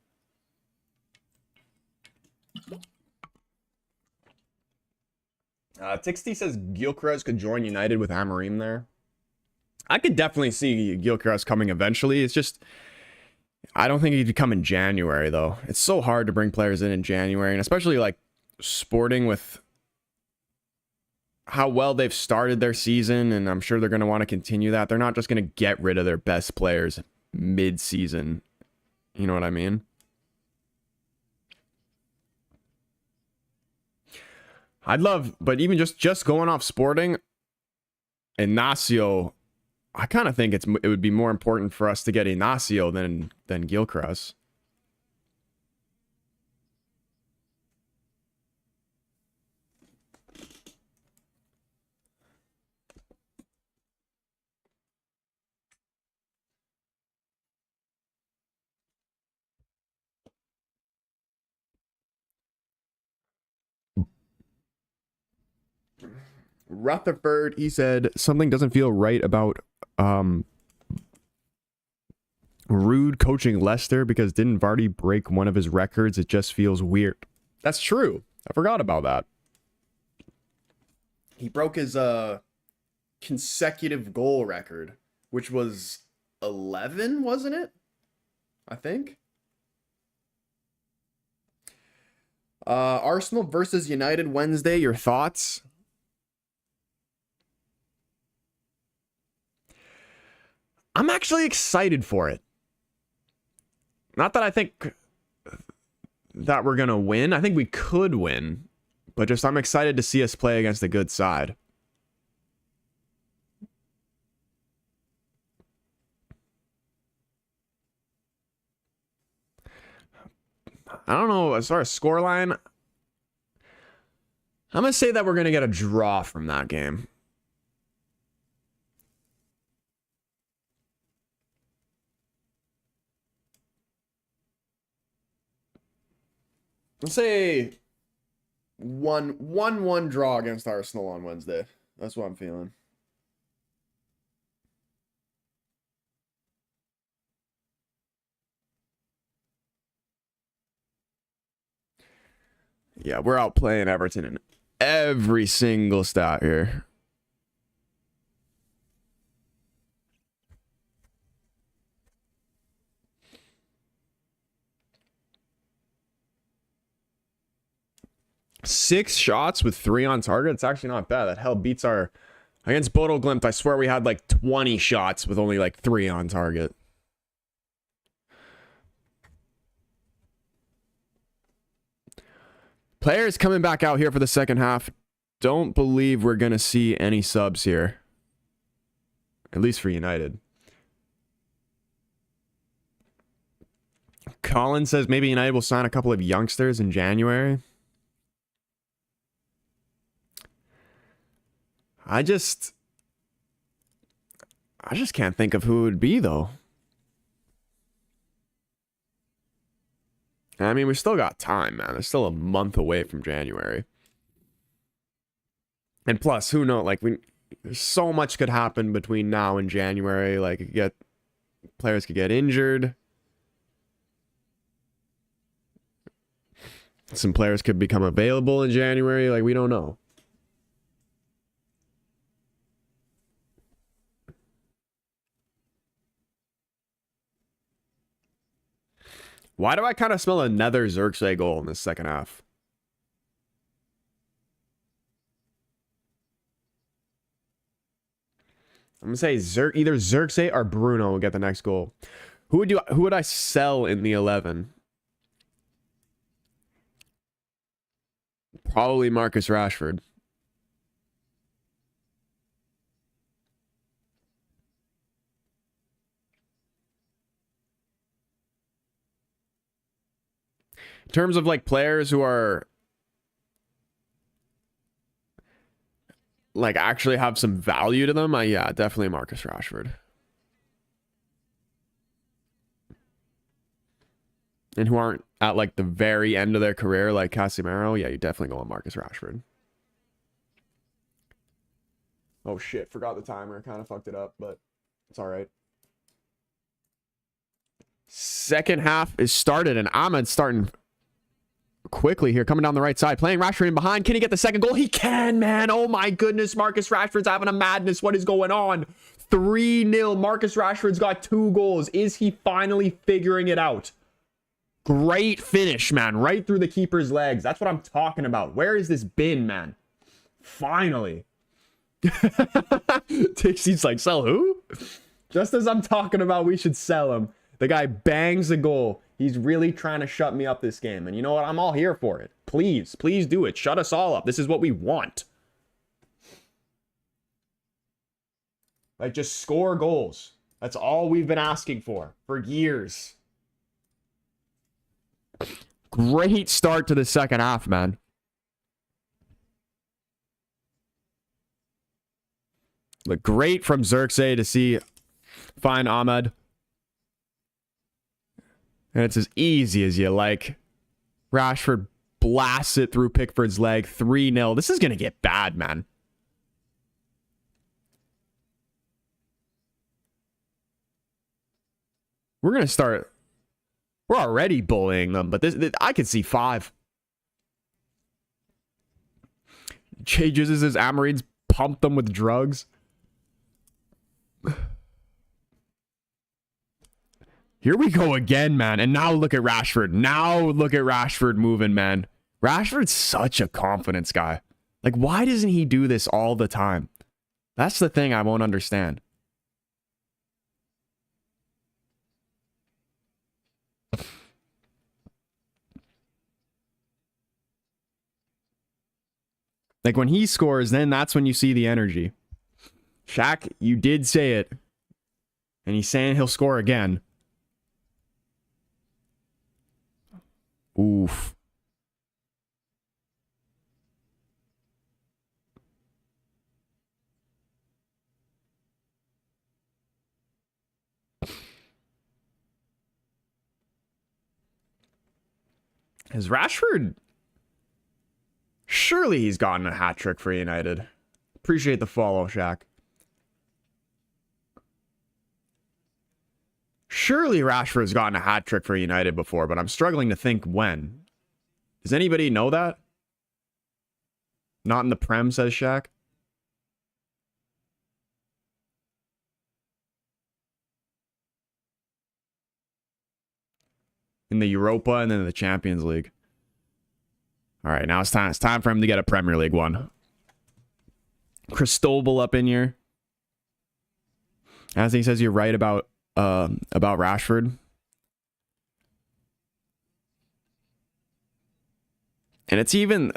Tixty says Gyökeres could join United with Amorim there. I could definitely see Gyökeres coming eventually. It's just, I don't think he'd come in January though. It's so hard to bring players in January, and especially like Sporting with how well they've started their season, and I'm sure they're going to want to continue that. They're not just going to get rid of their best players mid-season. You know what I mean? I'd love, but even just going off Sporting, Ignacio, I kind of think it would be more important for us to get Ignacio than Gyökeres. Rutherford, he said something doesn't feel right about Rude coaching Leicester because didn't Vardy break one of his records? It just feels weird. That's true. I forgot about that. He broke his consecutive goal record, which was 11, wasn't it? I think. Arsenal versus United Wednesday. Your thoughts? I'm actually excited for it. Not that I think that we're going to win. I think we could win. But just I'm excited to see us play against a good side. I don't know. As far as scoreline, I'm going to say that we're going to get a draw from that game. Let's say 1-1 draw against Arsenal on Wednesday. That's what I'm feeling. Yeah, we're out playing Everton in every single stat here. Six shots with 3 on target. It's actually not bad. That hell beats our... Against Bodo Glimt, I swear we had like 20 shots with only like 3 on target. Players coming back out here for the second half. Don't believe we're going to see any subs here. At least for United. Colin says maybe United will sign a couple of youngsters in January. I just can't think of who it would be, though. I mean, we still got time, man. There's still a month away from January. And plus, who knows? Like, there's so much could happen between now and January. Like, players could get injured. Some players could become available in January. Like, we don't know. Why do I kind of smell another Xerxes goal in the second half? I'm gonna say either Xerxes or Bruno will get the next goal. Who would I sell in the 11? Probably Marcus Rashford. In terms of like players who are like actually have some value to them, yeah, definitely Marcus Rashford. And who aren't at like the very end of their career, like Casemiro, yeah, you definitely go on Marcus Rashford. Oh shit, forgot the timer. Kind of fucked it up, but it's all right. Second half is started, and Ahmed's starting quickly here, coming down the right side, playing Rashford in behind. Can he get the second goal? He can, man. Oh my goodness, Marcus Rashford's having a madness. What is going on? 3-0. Marcus Rashford's got 2 goals. Is he finally figuring it out? Great finish, man. Right through the keeper's legs. That's what I'm talking about. Where has this been, man? Finally. Dixie's like, sell who? Just as I'm talking about we should sell him, the guy bangs a goal. He's really trying to shut me up this game. And you know what? I'm all here for it. Please, please do it. Shut us all up. This is what we want. Like, just score goals. That's all we've been asking for years. Great start to the second half, man. Look great from Xerxes to see find Ahmed. And it's as easy as you like. Rashford blasts it through Pickford's leg. 3-0. This is going to get bad, man. We're going to start. We're already bullying them, but this I could see 5. Jay Jesus says Amorim's pumped them with drugs. Here we go again, man. And now look at Rashford. Now look at Rashford moving, man. Rashford's such a confidence guy. Like, why doesn't he do this all the time? That's the thing I won't understand. Like, when he scores, then that's when you see the energy. Shaq, you did say it. And he's saying he'll score again. Oof. Has Rashford... Surely he's gotten a hat trick for United. Appreciate the follow, Shaq. Surely Rashford's gotten a hat trick for United before, but I'm struggling to think when. Does anybody know that? Not in the Prem, says Shaq. In the Europa and then the Champions League. All right, now it's time. It's time for him to get a Premier League one. Cristobal up in here. As he says, you're right about Rashford. And it's even...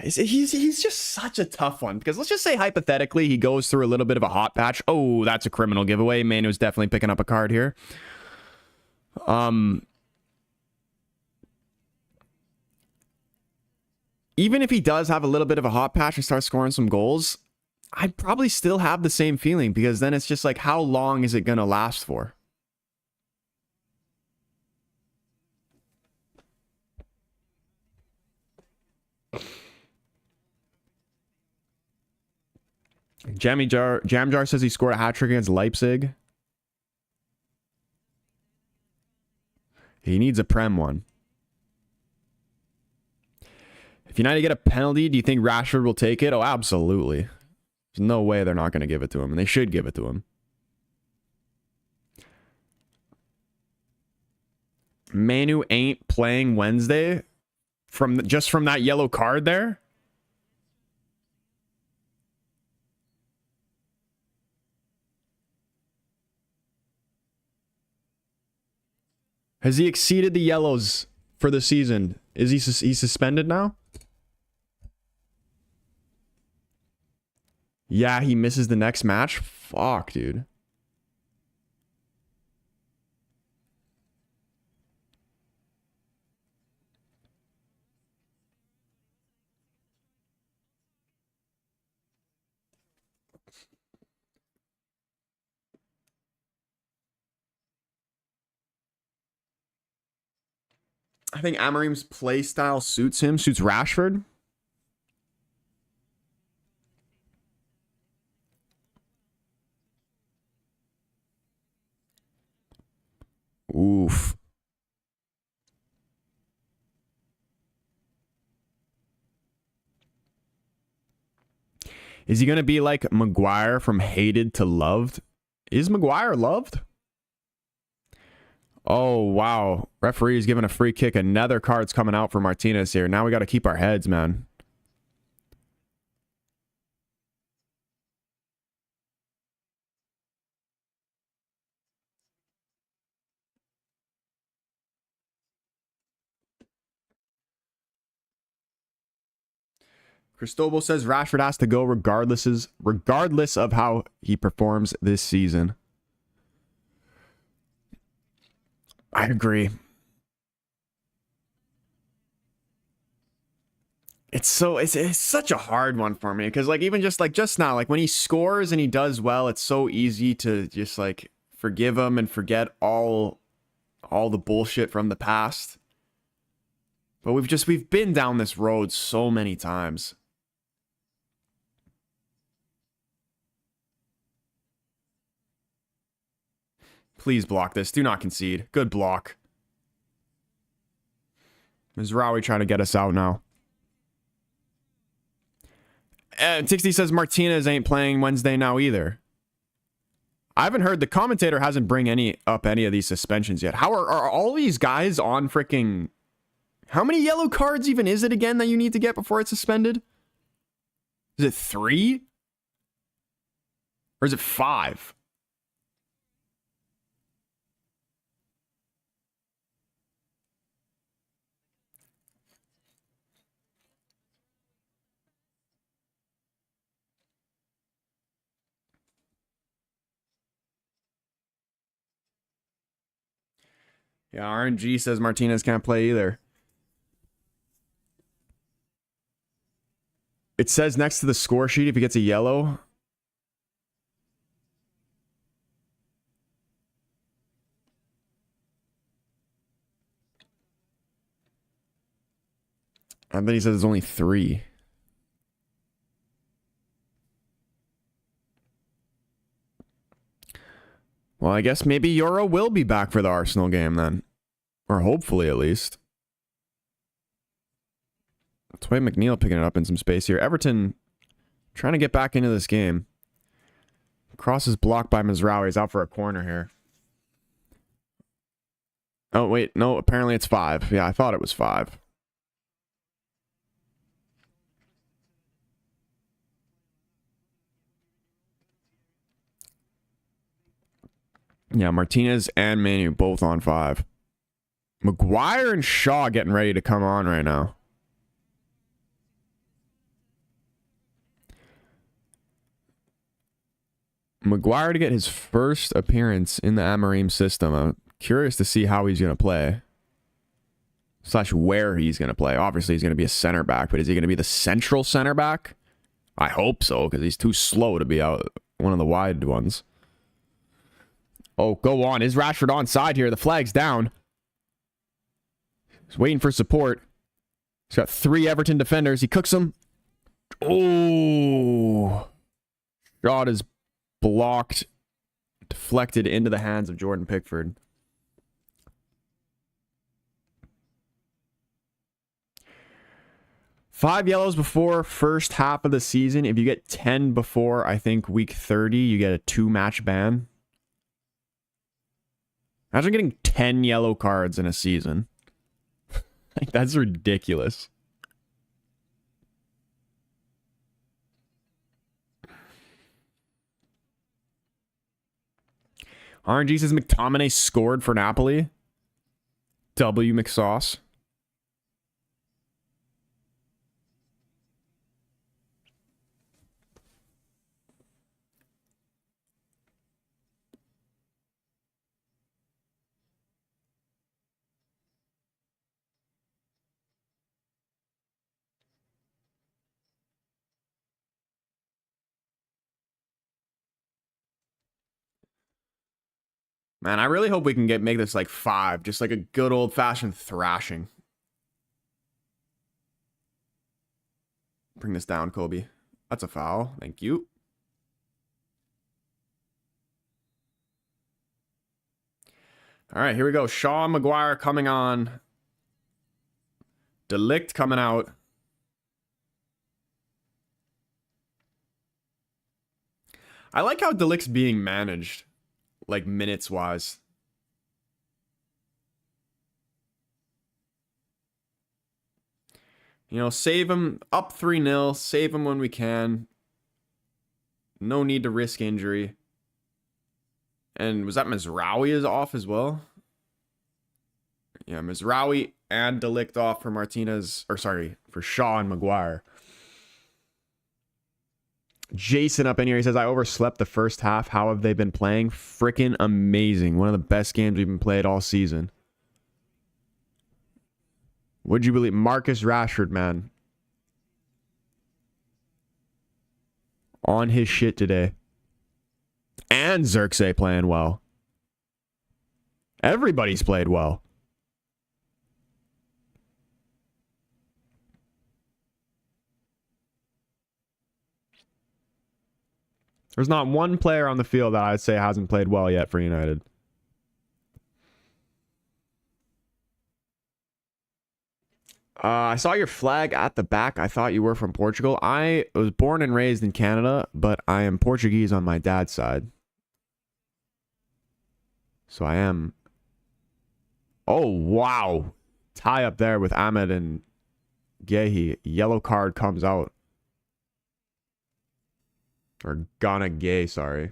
he's just such a tough one. Because let's just say, hypothetically, he goes through a little bit of a hot patch. Oh, that's a criminal giveaway. Manu's definitely picking up a card here. Even if he does have a little bit of a hot patch and starts scoring some goals, I'd probably still have the same feeling, because then it's just like, how long is it going to last for? Jam Jar says he scored a hat trick against Leipzig. He needs a Prem one. If United get a penalty, do you think Rashford will take it? Oh, absolutely. There's no way they're not going to give it to him, and they should give it to him. Manu ain't playing Wednesday from that yellow card there. Has he exceeded the yellows for the season Is he's suspended now? Yeah, he misses the next match. Fuck, dude. I think Amorim's play style suits him, suits Rashford. Oof. Is he going to be like Maguire from hated to loved? Is Maguire loved? Oh, wow. Referee's giving a free kick. Another card's coming out for Martinez here. Now we got to keep our heads, man. Cristobal says Rashford has to go regardless of how he performs this season. I agree. It's such a hard one for me because like even just now, like when he scores and he does well, it's so easy to just like forgive him and forget all the bullshit from the past. But we've been down this road so many times. Please block this. Do not concede. Good block. Mizraoui trying to get us out now. And Tixty says Martinez ain't playing Wednesday now either. I haven't heard, the commentator hasn't bring up any of these suspensions yet. How are all these guys on freaking... How many yellow cards even is it again that you need to get before it's suspended? Is it 3? Or is it 5? Yeah, RNG says Martinez can't play either. It says next to the score sheet if he gets a yellow. And then he says it's only 3. Well, I guess maybe Euro will be back for the Arsenal game then. Or hopefully at least. That's why McNeil picking it up in some space here. Everton trying to get back into this game. Cross is blocked by Mizraoui. He's out for a corner here. Oh, wait. No, apparently it's 5. Yeah, I thought it was 5. Yeah, Martinez and Manu both on 5. Maguire and Shaw getting ready to come on right now. Maguire to get his first appearance in the Amorim system. I'm curious to see how he's going to play. / where he's going to play. Obviously, he's going to be a center back, but is he going to be the central center back? I hope so, because he's too slow to be out one of the wide ones. Oh, go on. Is Rashford onside here? The flag's down. He's waiting for support. He's got 3 Everton defenders. He cooks them. Oh. Shot is blocked. Deflected into the hands of Jordan Pickford. Five yellows before first half of the season. If you get 10 before, I think, week 30, you get a 2-match ban. Imagine getting 10 yellow cards in a season. Like, that's ridiculous. RNG says McTominay scored for Napoli. W McSauce. Man, I really hope we can make this like 5. Just like a good old-fashioned thrashing. Bring this down, Kobe. That's a foul. Thank you. All right, here we go. Shaw and Maguire coming on. De Ligt coming out. I like how De Ligt's being managed, like minutes-wise. You know, save him up 3-0. Save him when we can. No need to risk injury. And was that Mizraoui is off as well? Yeah, Mizraoui and De Ligt off for Martinez. Or sorry, for Shaw and Maguire. Jason up in here. He says, I overslept the first half. How have they been playing? Freaking amazing. One of the best games we've been played all season. Would you believe Marcus Rashford, man? On his shit today. And Xerxes playing well. Everybody's played well. There's not one player on the field that I'd say hasn't played well yet for United. I saw your flag at the back. I thought you were from Portugal. I was born and raised in Canada, but I am Portuguese on my dad's side. So I am. Oh, wow. Tie up there with Ahmed and Gehi. Yellow card comes out. Or Ghana Gay, sorry.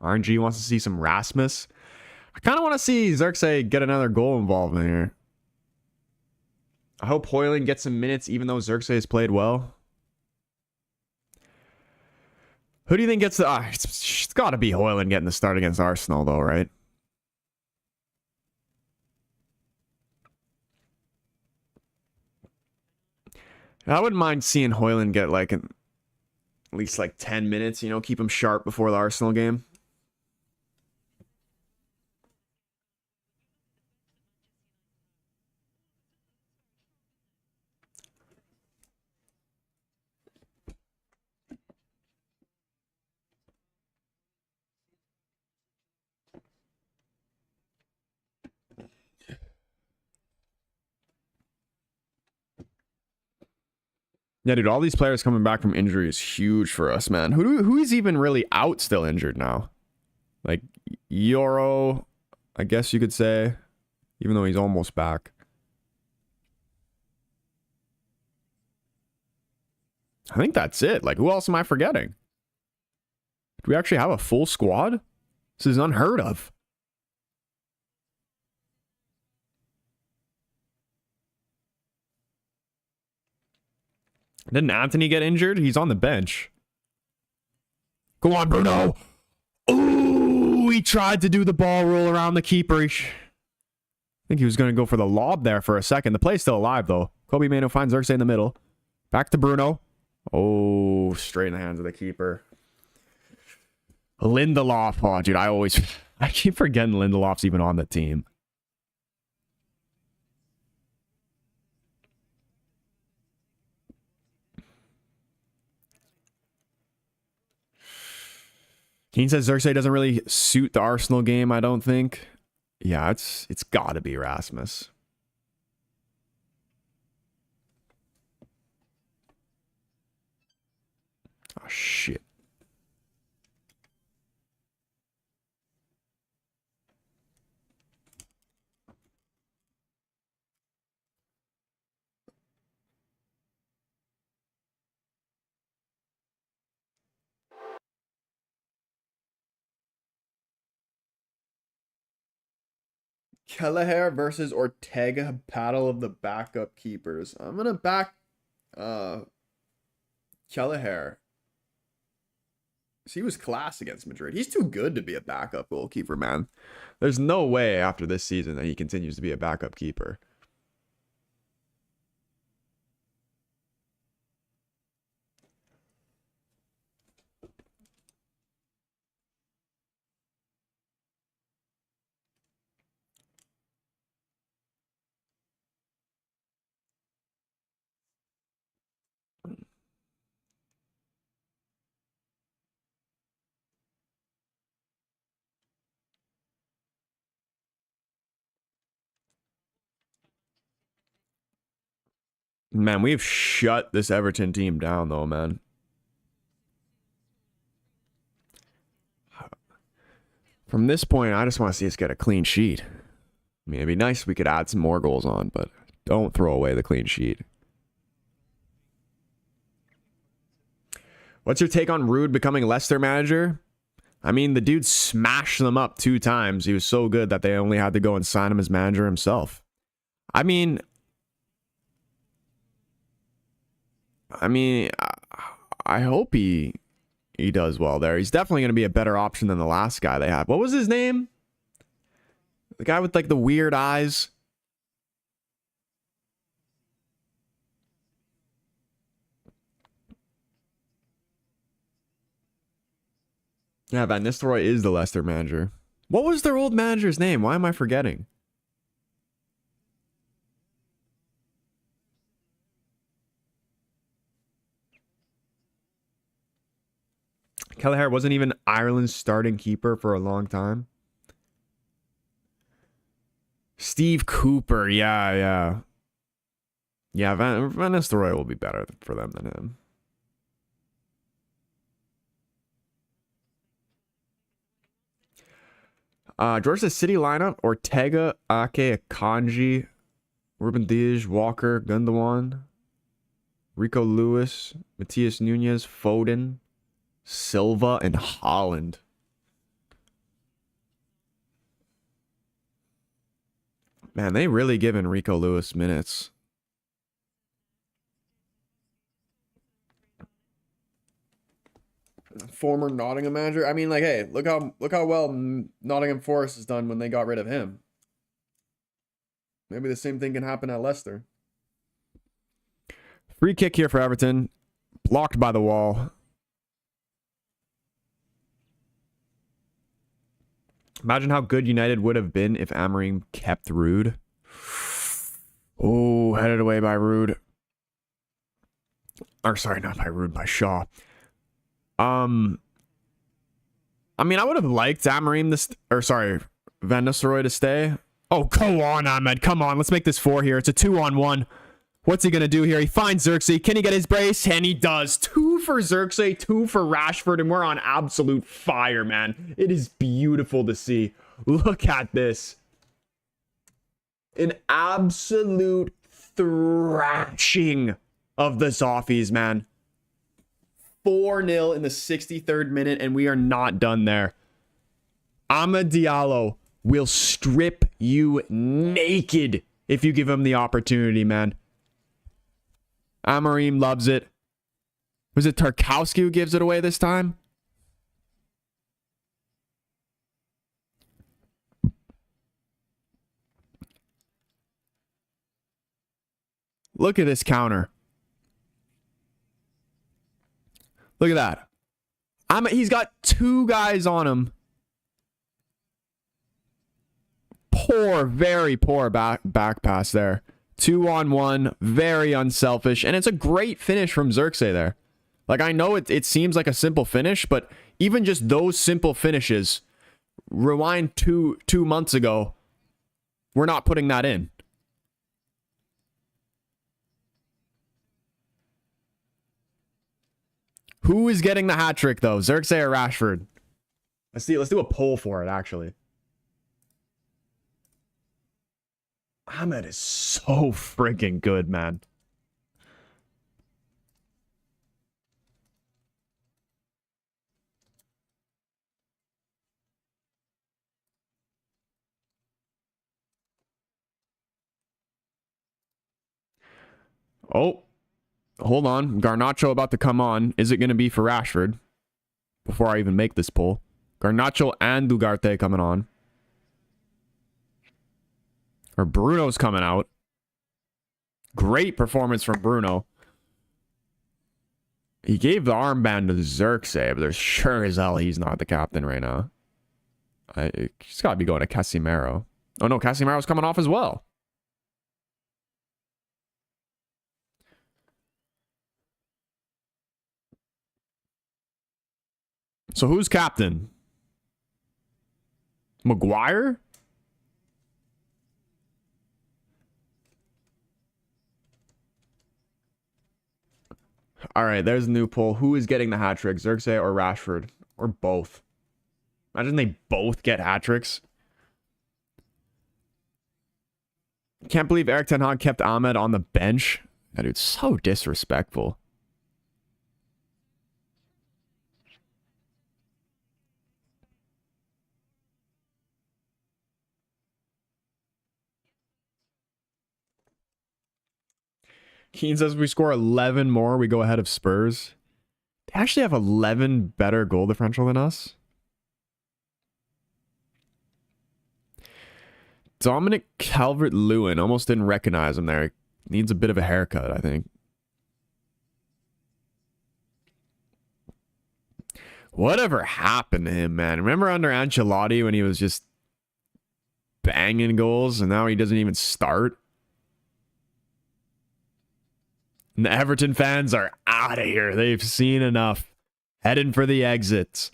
RNG wants to see some Rasmus. I kind of want to see Xerxes get another goal involvement here. I hope Hoyland gets some minutes even though Xerxes played well. Who do you think gets the... it's got to be Hoyland getting the start against Arsenal though, right? I wouldn't mind seeing Hoyland get like at least like 10 minutes, you know, keep him sharp before the Arsenal game. Yeah, dude, all these players coming back from injury is huge for us, man. Who is even really out still injured now? Like, Euro, I guess you could say, even though he's almost back. I think that's it. Like, who else am I forgetting? Do we actually have a full squad? This is unheard of. Didn't Anthony get injured? He's on the bench. Go on, Bruno. Ooh, he tried to do the ball roll around the keeper. I think he was going to go for the lob there for a second. The play's still alive, though. Kobe Mano finds Xerxes in the middle. Back to Bruno. Oh, straight in the hands of the keeper. Lindelof. Oh, dude, I keep forgetting Lindelof's even on the team. Keen says Xerxes doesn't really suit the Arsenal game, I don't think. Yeah, it's got to be Rasmus. Oh, shit. Kelleher versus Ortega, battle of the backup keepers. I'm gonna back Kelleher. He was class against Madrid. He's too good to be a backup goalkeeper, man. There's no way after this season that he continues to be a backup keeper. Man, we've shut this Everton team down, though, man. From this point, I just want to see us get a clean sheet. I mean, it'd be nice if we could add some more goals on, but don't throw away the clean sheet. What's your take on Rude becoming Leicester manager? I mean, the dude smashed them up 2 times. He was so good that they only had to go and sign him as manager himself. I mean, I hope he does well there. He's definitely going to be a better option than the last guy they had. What was his name? The guy with like the weird eyes. Yeah, Van Nistelrooy is the Leicester manager. What was their old manager's name? Why am I forgetting? Kelleher wasn't even Ireland's starting keeper for a long time. Steve Cooper, yeah. Yeah, Van Nistelrooy will be better for them than him. Georgia's City lineup: Ortega, Ake, Akanji, Ruben Dias, Walker, Gundogan, Rico Lewis, Matias Nunez, Foden, Silva, and Holland. Man, they really given Rico Lewis minutes. Former Nottingham manager. I mean, like, hey, look how well Nottingham Forest has done when they got rid of him. Maybe the same thing can happen at Leicester. Free kick here for Everton. Blocked by the wall. Imagine how good United would have been if Amorim kept Rude. Oh, headed away by Rude. Or sorry, not by Rude, by Shaw. I mean, I would have liked Amorim Van Nistelrooy to stay. Oh, go on, Ahmed. Come on, let's make this 4 here. It's a 2-on-1. What's he going to do here? He finds Xerxes. Can he get his brace? And he does. 2 for Xerxes, 2 for Rashford, and we're on absolute fire, man. It is beautiful to see. Look at this. An absolute thrashing of the Zoffies, man. 4-0 in the 63rd minute, and we are not done there. Amad Diallo will strip you naked if you give him the opportunity, man. Amorim loves it. Was it Tarkowski who gives it away this time? Look at this counter. Look at that. He's got 2 guys on him. Poor, very poor back pass there. 2-on-1, very unselfish, and it's a great finish from Xerxes there. Like, I know it seems like a simple finish, but even just those simple finishes, rewind two months ago, we're not putting that in. Who is getting the hat trick, though? Xerxes or Rashford? Let's do a poll for it, actually. Ahmed is so freaking good, man. Oh, hold on. Garnacho about to come on. Is it going to be for Rashford? before I even make this pull. Garnacho and Ugarte coming on. Or Bruno's coming out. Great performance from Bruno. He gave the armband to Xerxes, but there's sure as hell he's not the captain right now. He's got to be going to Casemiro. Oh no, Casemiro's coming off as well. So who's captain? Maguire? All right, there's a new poll. Who is getting the hat trick, Xerxes or Rashford? Or both? Imagine they both get hat tricks. Can't believe Eric Ten Hag kept Ahmed on the bench. That dude's so disrespectful. Keane says we score 11 more, we go ahead of Spurs. They actually have 11 better goal differential than us. Dominic Calvert-Lewin. Almost didn't recognize him there. Needs a bit of a haircut, I think. Whatever happened to him, man? Remember under Ancelotti when he was just banging goals and now he doesn't even start? And the Everton fans are out of here. They've seen enough. Heading for the exits.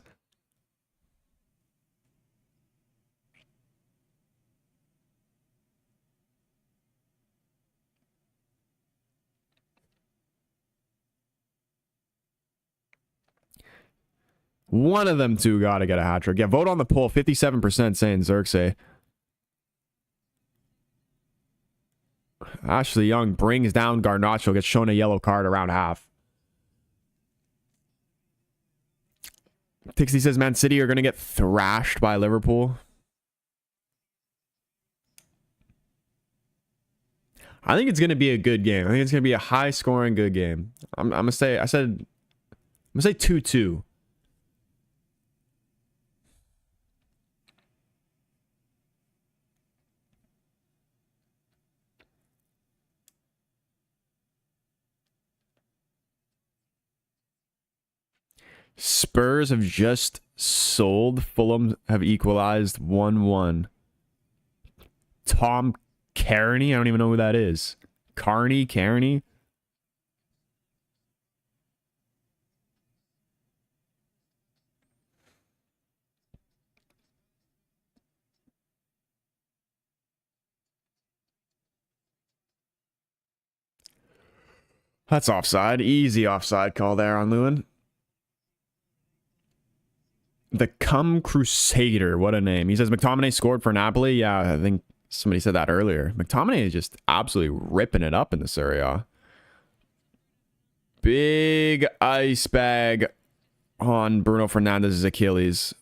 One of them two got to get a hat trick. Yeah, vote on the poll. 57% saying Xerxes. Ashley Young brings down Garnacho, gets shown a yellow card around half. Tixie says Man City are going to get thrashed by Liverpool. I think it's going to be a good game. I think it's going to be a high-scoring, good game. I'm going to say, I'm going to say 2-2. Spurs have just sold. Fulham have equalized 1-1. Tom Kearney? I don't even know who that is. Kearney? That's offside. Easy offside call there on Lewin. The Cum Crusader. What a name. He says McTominay scored for Napoli. Yeah, I think somebody said that earlier. McTominay is just absolutely ripping it up in this area. Big ice bag on Bruno Fernandez's Achilles.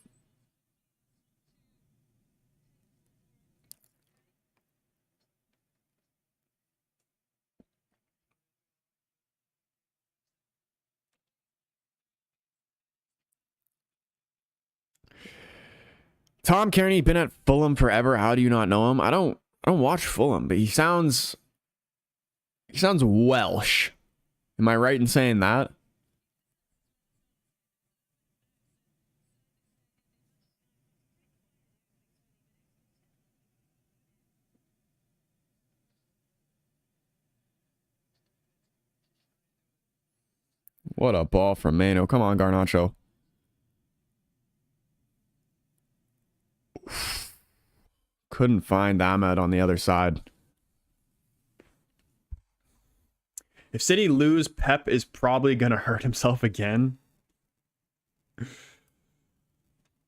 Tom Kearney been at Fulham forever. How do you not know him? I don't watch Fulham, but he sounds Welsh. Am I right in saying that? What a ball from Mano. Come on, Garnacho. Couldn't find Ahmed on the other side. If City lose, Pep is probably going to hurt himself again.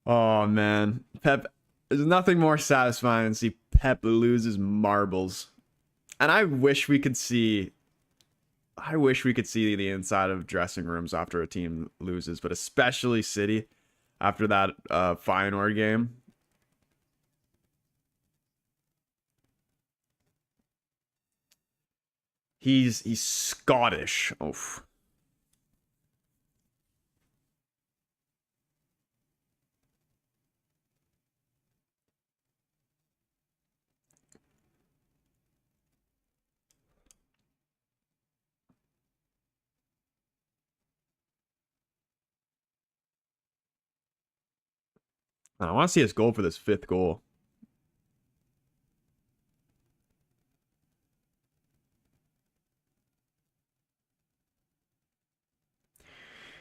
Oh, man. Pep, there's nothing more satisfying than see Pep lose his marbles. And I wish we could see the inside of dressing rooms after a team loses, but especially City after that Feyenoord game. He's Scottish. Oof. I want to see us go for this 5th goal.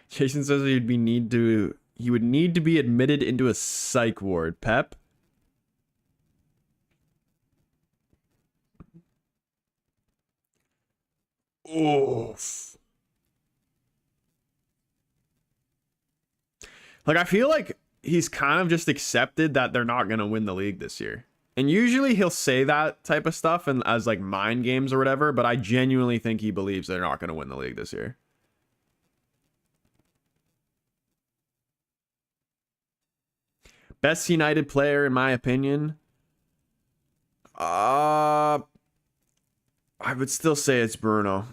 Jason says he would need to be admitted into a psych ward. Pep? Oof. Like, I feel like he's kind of just accepted that they're not going to win the league this year. And usually he'll say that type of stuff and as like mind games or whatever, but I genuinely think he believes they're not going to win the league this year. Best United player, in my opinion. I would still say it's Bruno.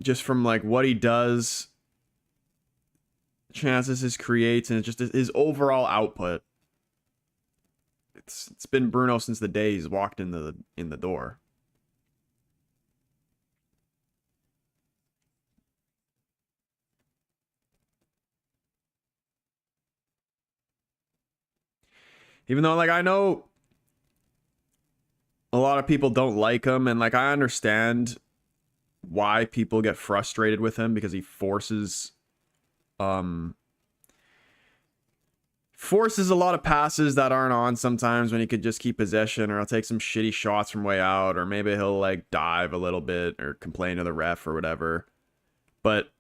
Just from like what he does, chances he creates, and just his overall output. It's been Bruno since the day he's walked in the door. Even though, like, I know a lot of people don't like him, and like I understand why people get frustrated with him because he forces a lot of passes that aren't on sometimes when he could just keep possession, or he'll take some shitty shots from way out, or maybe he'll like dive a little bit or complain to the ref or whatever. But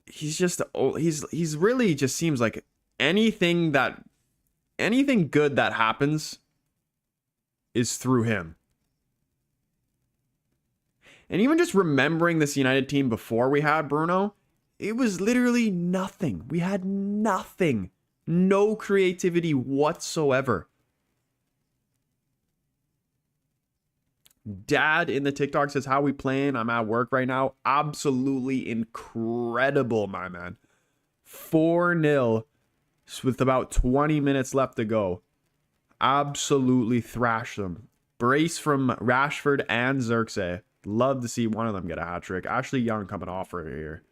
he's just he's really just seems like anything good that happens is through him. And even just remembering this United team before we had Bruno, it was literally nothing. We had nothing. No creativity whatsoever. Dad in the TikTok says, how we playing? I'm at work right now. Absolutely incredible, my man. 4-0 with about 20 minutes left to go. Absolutely thrashed them. Brace from Rashford and Xerxes. Love to see one of them get a hat trick. Ashley Young coming off right here.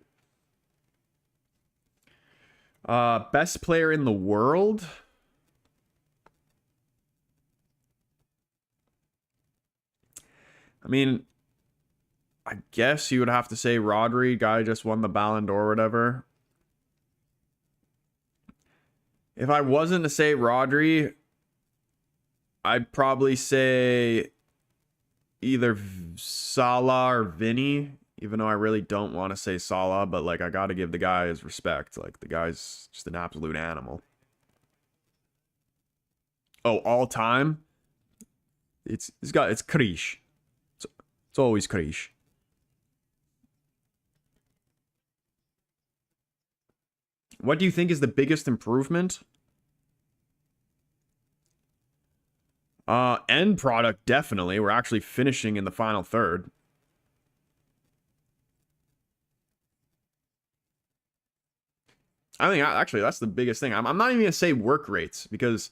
Best player in the world? I mean, I guess you would have to say Rodri. Guy just won the Ballon d'Or or whatever. If I wasn't to say Rodri, I'd probably say either Salah or Vinny, even though I really don't want to say Salah, but like I got to give the guy his respect. Like the guy's just an absolute animal. Oh, all time? It's Krish. It's always Krish. What do you think is the biggest improvement? End product, definitely. We're actually finishing in the final third. I think actually that's the biggest thing. I'm not even gonna say work rates, because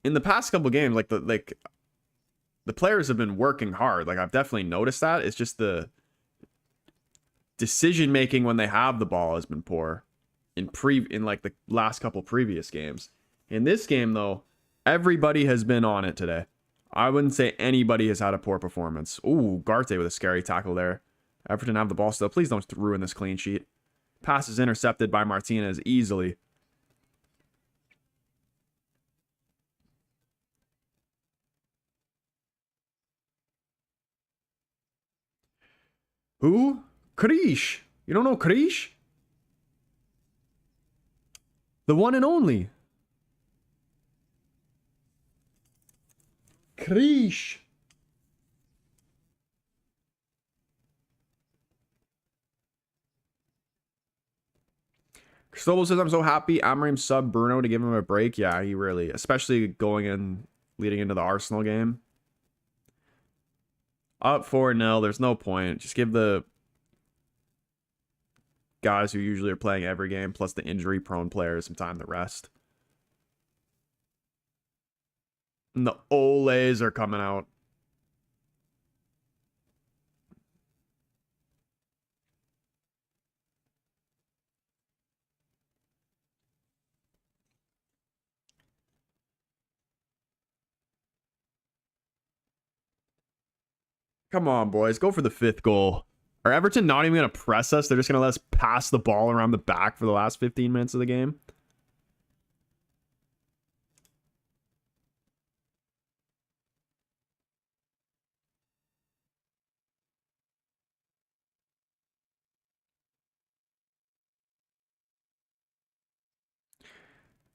in the past couple games, like the players have been working hard. Like I've definitely noticed that. It's just the decision making when they have the ball has been poor in like the last couple previous games. In this game though, everybody has been on it today. I wouldn't say anybody has had a poor performance. Ooh, Garte with a scary tackle there. Everton have the ball still. Please don't ruin this clean sheet. Pass is intercepted by Martinez easily. Who? Krish. You don't know Krish? The one and only. Krish. Cristobal says, I'm so happy Amorim sub Bruno to give him a break. Yeah, he really, especially leading into the Arsenal game. Up 4-0, there's no point. Just give the guys who usually are playing every game, plus the injury-prone players, some time to rest. And the Olays are coming out. Come on, boys. Go for the 5th goal. Are Everton not even going to press us? They're just going to let us pass the ball around the back for the last 15 minutes of the game?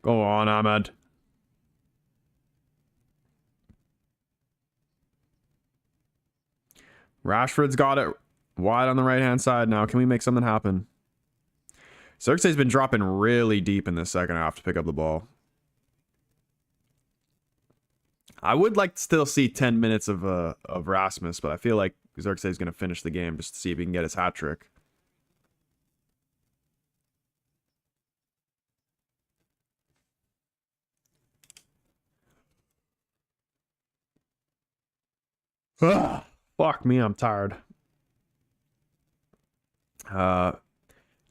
Go on, Ahmed. Rashford's got it wide on the right-hand side now. Can we make something happen? Xerxes been dropping really deep in this second half to pick up the ball. I would like to still see 10 minutes of Rasmus, but I feel like Xerxes is going to finish the game just to see if he can get his hat trick. Ugh. Fuck me, I'm tired.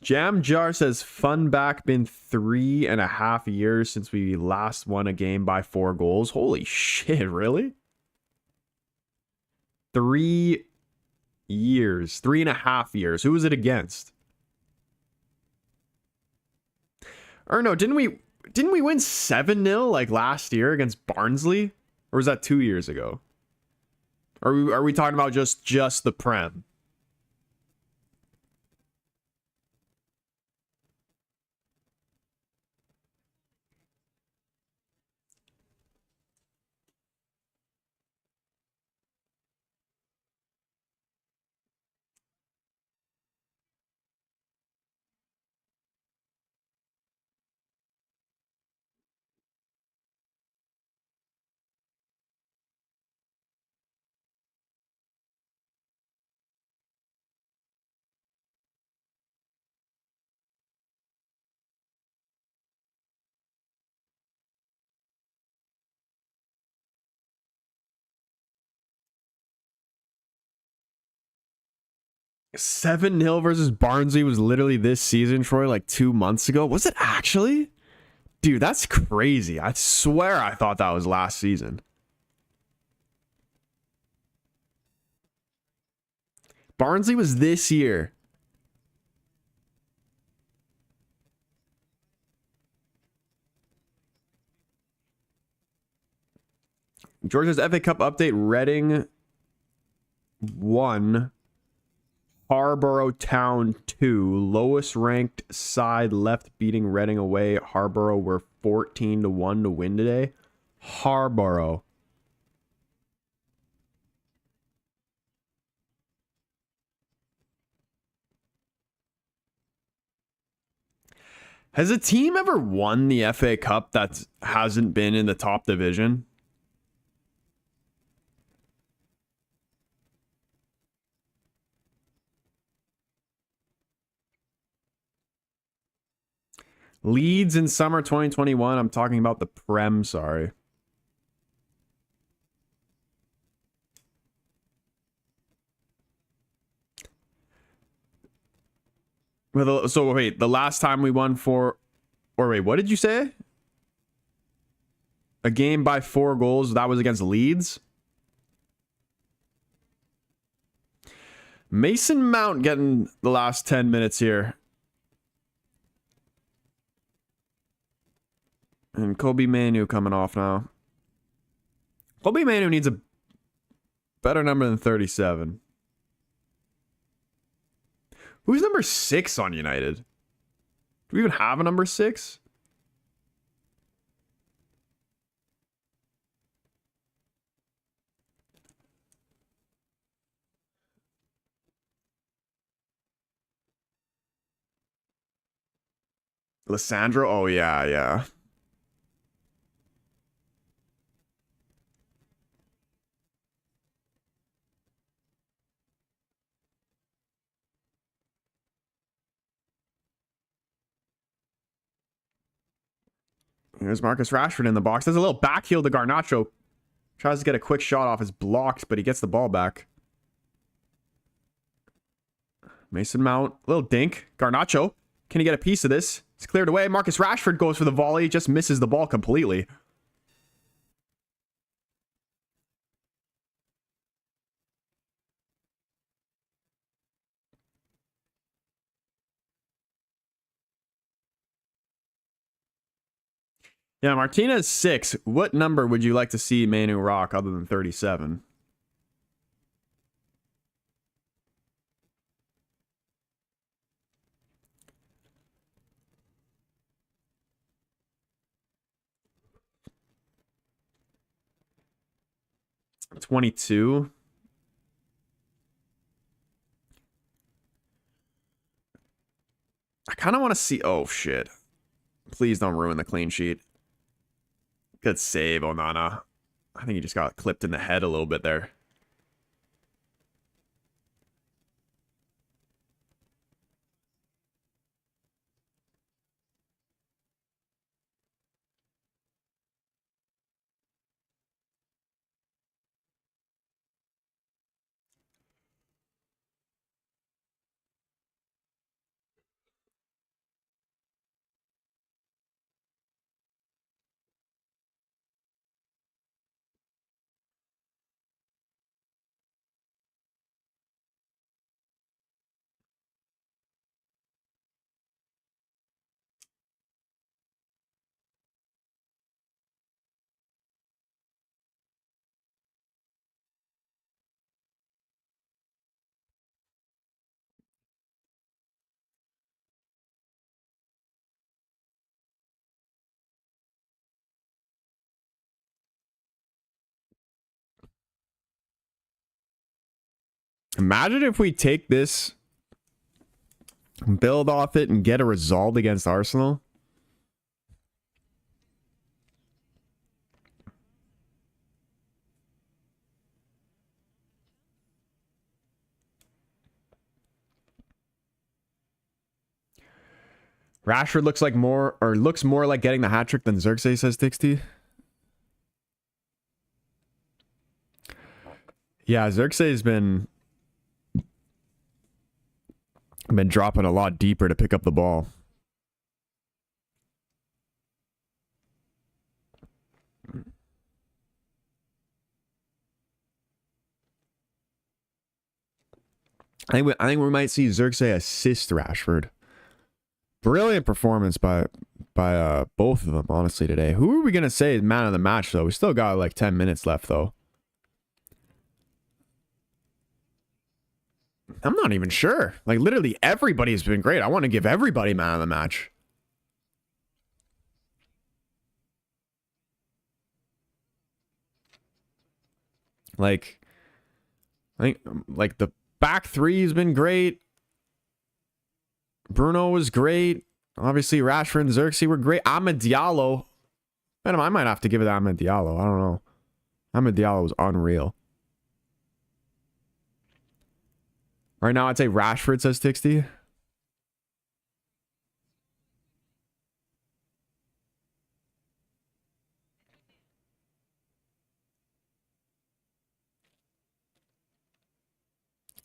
Jam Jar says, fun back, been 3.5 years since we last won a game by 4 goals. Holy shit, really? 3 years. 3.5 years. Who was it against? Or no, didn't we win 7-0 like last year against Barnsley? Or was that 2 years ago? Or are we talking about just the Prem? Seven 0 versus Barnsley was literally this season, Troy, like 2 months ago. Was it actually? Dude, that's crazy. I swear I thought that was last season. Barnsley was this year. Georgia's FA Cup update. Reading 1. Harborough Town 2. Lowest ranked side left beating Reading away. Harborough were 14-1 to win today. Harborough. Has a team ever won the FA Cup that hasn't been in the top division? Leeds in summer 2021. I'm talking about the Prem, sorry. So wait, the last time we won what did you say? A game by 4 goals, that was against Leeds? Mason Mount getting the last 10 minutes here. And Kobe Manu coming off now. Kobe Manu needs a better number than 37. Who's number 6 on United? Do we even have a number 6? Lissandro? Oh, yeah. Here's Marcus Rashford in the box. There's a little back heel to Garnacho. Tries to get a quick shot off his blocks, but he gets the ball back. Mason Mount, little dink. Garnacho, can he get a piece of this? It's cleared away. Marcus Rashford goes for the volley, just misses the ball completely. Yeah, Martinez 6. What number would you like to see Manu rock other than 37? $22. I kind of want to see. Oh, shit. Please don't ruin the clean sheet. Good save, Onana. I think he just got clipped in the head a little bit there. Imagine if we take this, build off it, and get a result against Arsenal. Rashford looks more like getting the hat trick than Xerxes, says Tixty. Yeah, Xerxes has been dropping a lot deeper to pick up the ball. I think we might see Xerxes assist Rashford. Brilliant performance by both of them, honestly, today. Who are we gonna say is man of the match though? We still got like 10 minutes left though. I'm not even sure. Like literally everybody's been great. I want to give everybody man of the match. Like I think like the back three has been great. Bruno was great. Obviously, Rashford and Xerxes were great. Amad Diallo. Man, I might have to give it to Amad Diallo. I don't know. Amad Diallo was unreal. Right now, I'd say Rashford, says Tixty.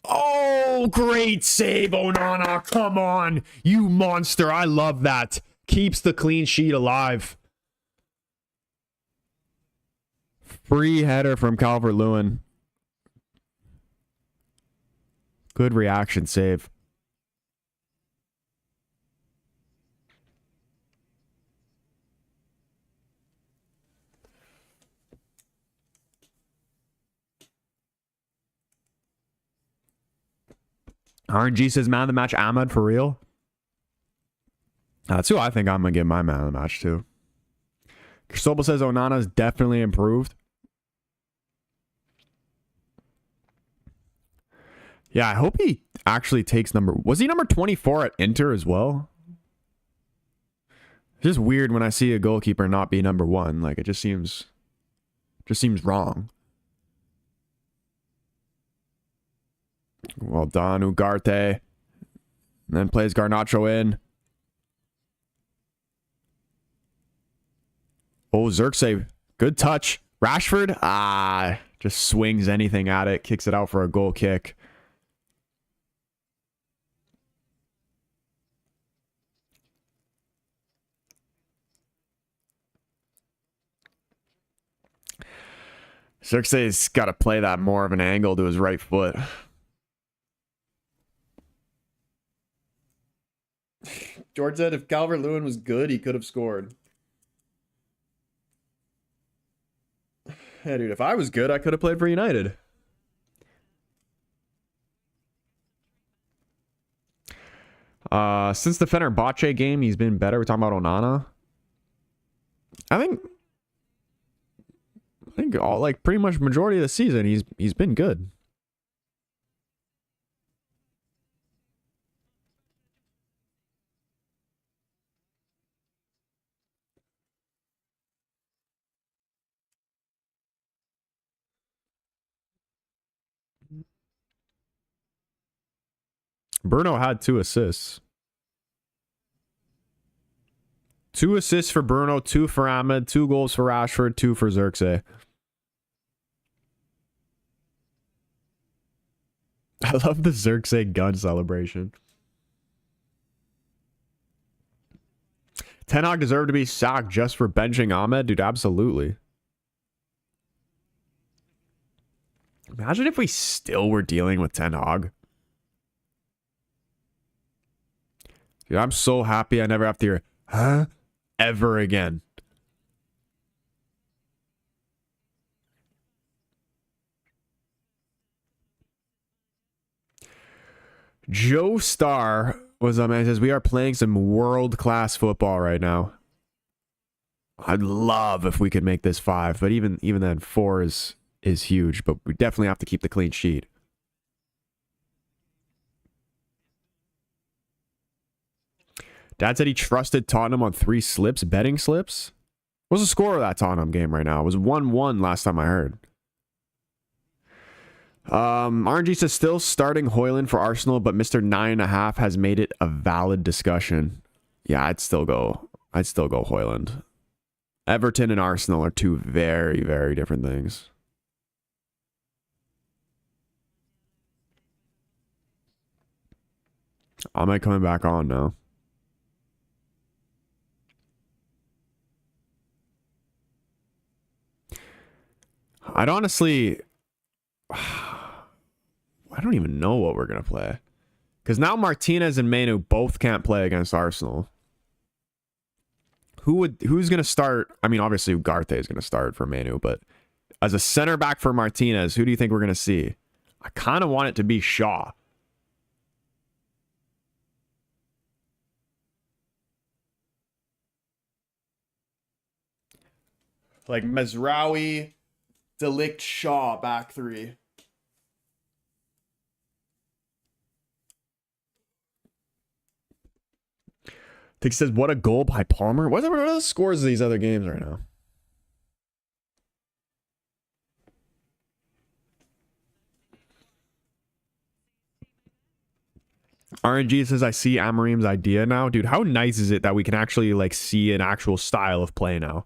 Oh, great save, Onana. Come on. You monster. I love that. Keeps the clean sheet alive. Free header from Calvert-Lewin. Good reaction save. RNG says man of the match, Ahmad, for real. That's who I think I'm going to give my man of the match to. Cristobal says Onana's definitely improved. Yeah, I hope he actually takes number... Was he number 24 at Inter as well? It's just weird when I see a goalkeeper not be number 1. Like, it just seems wrong. Well done, Ugarte. And then plays Garnacho in. Oh, Xerxes. Good touch. Rashford. Just swings anything at it. Kicks it out for a goal kick. Xerxes got to play that more of an angle to his right foot. George said if Calvert-Lewin was good, he could have scored. Yeah, dude, if I was good, I could have played for United. Since the Fenerbahce game, he's been better. We're talking about Onana. I think all like pretty much majority of the season he's been good. Bruno had 2 assists. 2 assists for Bruno, 2 for Ahmed, 2 goals for Rashford, 2 for Xerxes. I love the Xerxes gun celebration. Ten Hag deserved to be sacked just for benching Ahmed? Dude, absolutely. Imagine if we still were dealing with Ten Hag. Dude, I'm so happy I never have to hear, huh? Ever again. Joe Starr was on, man, says, we are playing some world-class football right now. I'd love if we could make this 5, but even then, 4 is huge, but we definitely have to keep the clean sheet. Dad said he trusted Tottenham on 3 slips, betting slips. What's the score of that Tottenham game right now? It was 1-1 last time I heard. RNG says still starting Højlund for Arsenal, but Mr. 9.5 has made it a valid discussion. Yeah, I'd still go Højlund. Everton and Arsenal are 2 very, very different things. Am I coming back on now? I'd honestly... I don't even know what we're going to play. Because now Martinez and Manu both can't play against Arsenal. Who's going to start? I mean, obviously Ugarte is going to start for Manu, but as a center back for Martinez, who do you think we're going to see? I kind of want it to be Shaw. Like Mezraoui, De Ligt, Shaw, back 3. He says, what a goal by Palmer. What are the scores of these other games right now? RNG says, I see Amorim's idea now. Dude, how nice is it that we can actually like see an actual style of play now?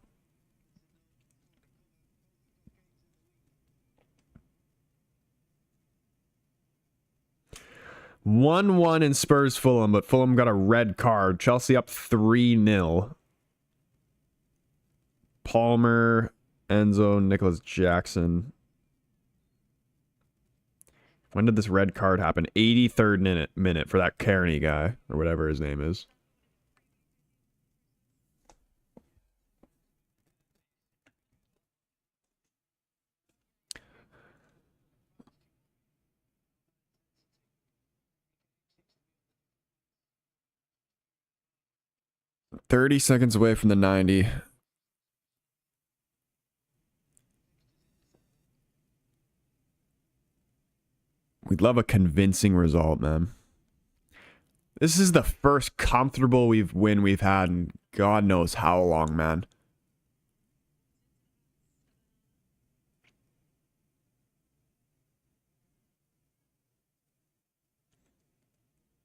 (1-1) in Spurs Fulham, but Fulham got a red card. Chelsea up 3-0. Palmer, Enzo, Nicholas Jackson. When did this red card happen? 83rd minute for that Kearney guy, or whatever his name is. "30 seconds away from the 90. We'd love a convincing result, man. This is the first comfortable win we've had in God knows how long, man.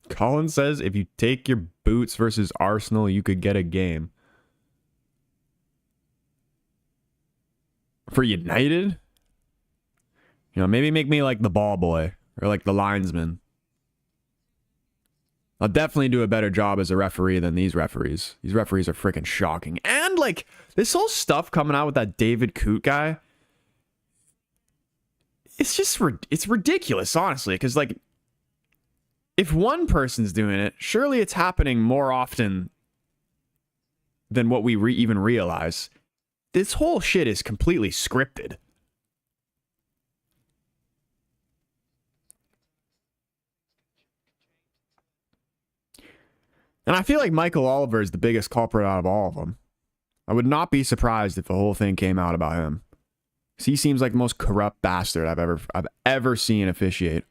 Colin says if you take your boots versus Arsenal, you could get a game. For United? You know, maybe make me like the ball boy or like the linesman. I'll definitely do a better job as a referee than these referees. These referees are freaking shocking. And like this whole stuff coming out with that David Coote guy. It's just, it's ridiculous, honestly. Because like, if one person's doing it, surely it's happening more often than what we even realize. This whole shit is completely scripted. And I feel like Michael Oliver is the biggest culprit out of all of them. I would not be surprised if the whole thing came out about him. 'Cause he seems like the most corrupt bastard I've ever seen officiate.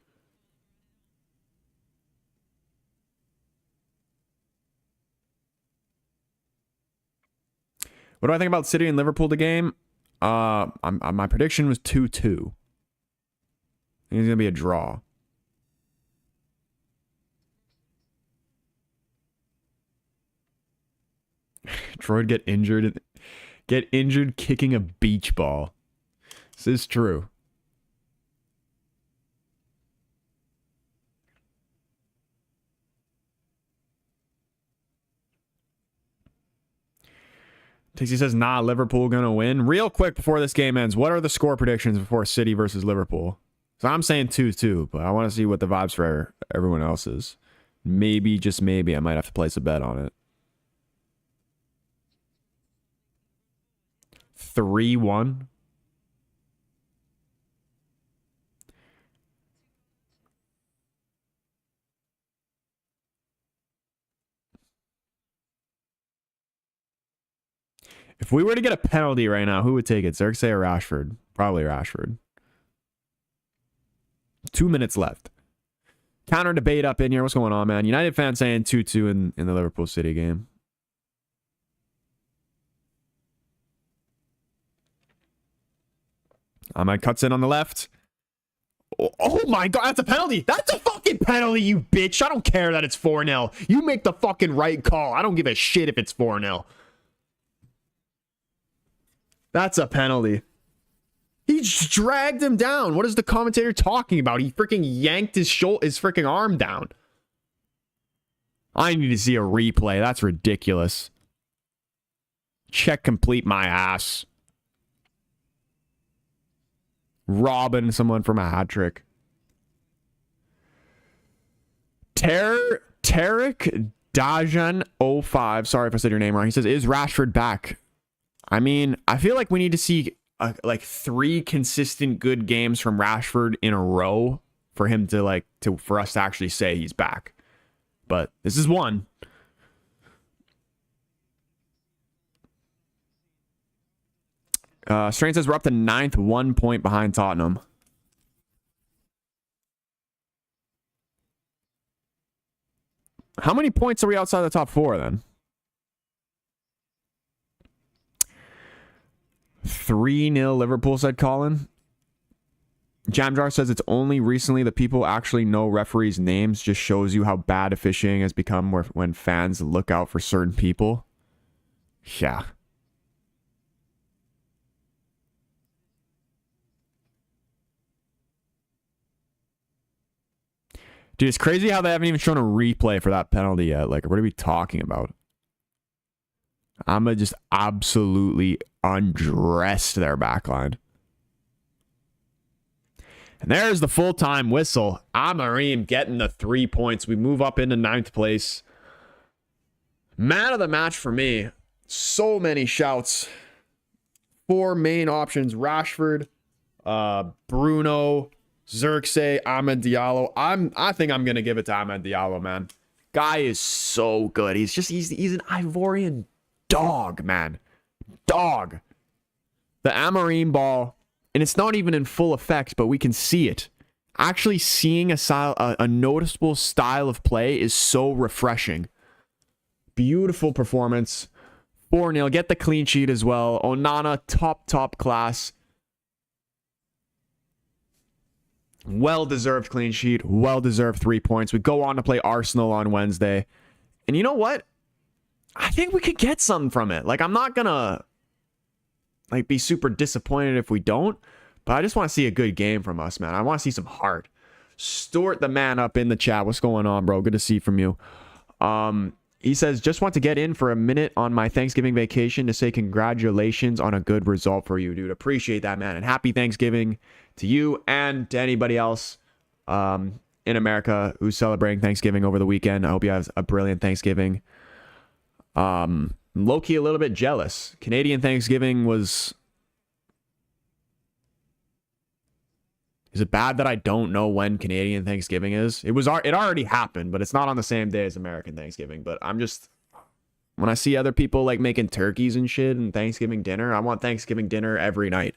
What do I think about City and Liverpool the game? My prediction was 2-2. I think it's gonna be a draw. Troy get injured kicking a beach ball. This is true. Tixie says, nah, Liverpool gonna win. Real quick before this game ends, what are the score predictions before City versus Liverpool? So I'm saying 2-2, but I want to see what the vibes for everyone else is. Maybe, just maybe, I might have to place a bet on it. 3-1. If we were to get a penalty right now, who would take it? Xerxes or Rashford? Probably Rashford. 2 minutes left. Counter debate up in here. What's going on, man? United fans saying 2-2 in the Liverpool City game. Ahmed cuts in on the left. Oh my God, that's a penalty. That's a fucking penalty, you bitch. I don't care that it's 4-0. You make the fucking right call. I don't give a shit if it's 4-0. That's a penalty. He just dragged him down. What is the commentator talking about? He freaking yanked his freaking arm down. I need to see a replay. That's ridiculous. Check complete my ass. Robbing someone from a hat trick. Tarek Dajan 05. Sorry if I said your name wrong. He says, is Rashford back? I mean, I feel like we need to see like 3 consistent good games from Rashford in a row for him to for us to actually say he's back. But this is one. Strain says we're up to 9th, 1 point behind Tottenham. How many points are we outside the top 4 then? 3-0 Liverpool, said Colin. Jamjar says it's only recently that people actually know referees' names. Just shows you how bad officiating has become when fans look out for certain people. Yeah. Dude, it's crazy how they haven't even shown a replay for that penalty yet. Like, what are we talking about? I'ma just absolutely undressed their backline. And there's the full-time whistle. Amorim getting the 3 points. We move up into 9th place. Man of the match for me. So many shouts. 4 main options. Rashford, Bruno, Xerxes, Ahmed Diallo. I think I'm going to give it to Ahmed Diallo, man. Guy is so good. He's an Ivorian dog, man. Dog. The Amorim ball, and it's not even in full effect, but we can see it. Actually seeing a noticeable style of play is so refreshing. Beautiful performance. 4-0. Get the clean sheet as well. Onana, top class. Well-deserved clean sheet. Well-deserved 3 points. We go on to play Arsenal on Wednesday. And you know what? I think we could get something from it. Like, I'm not going to be super disappointed if we don't. But I just want to see a good game from us, man. I want to see some heart. Stuart the man up in the chat. What's going on, bro? Good to see from you. He says, just want to get in for a minute on my Thanksgiving vacation to say congratulations on a good result for you, dude. Appreciate that, man. And happy Thanksgiving to you and to anybody else in America who's celebrating Thanksgiving over the weekend. I hope you have a brilliant Thanksgiving. Low-key a little bit jealous. Canadian Thanksgiving was Is it bad that I don't know when Canadian Thanksgiving is? It already happened, but it's not on the same day as American Thanksgiving. But I'm just, when I see other people like making turkeys and shit and Thanksgiving dinner, I want Thanksgiving dinner every night.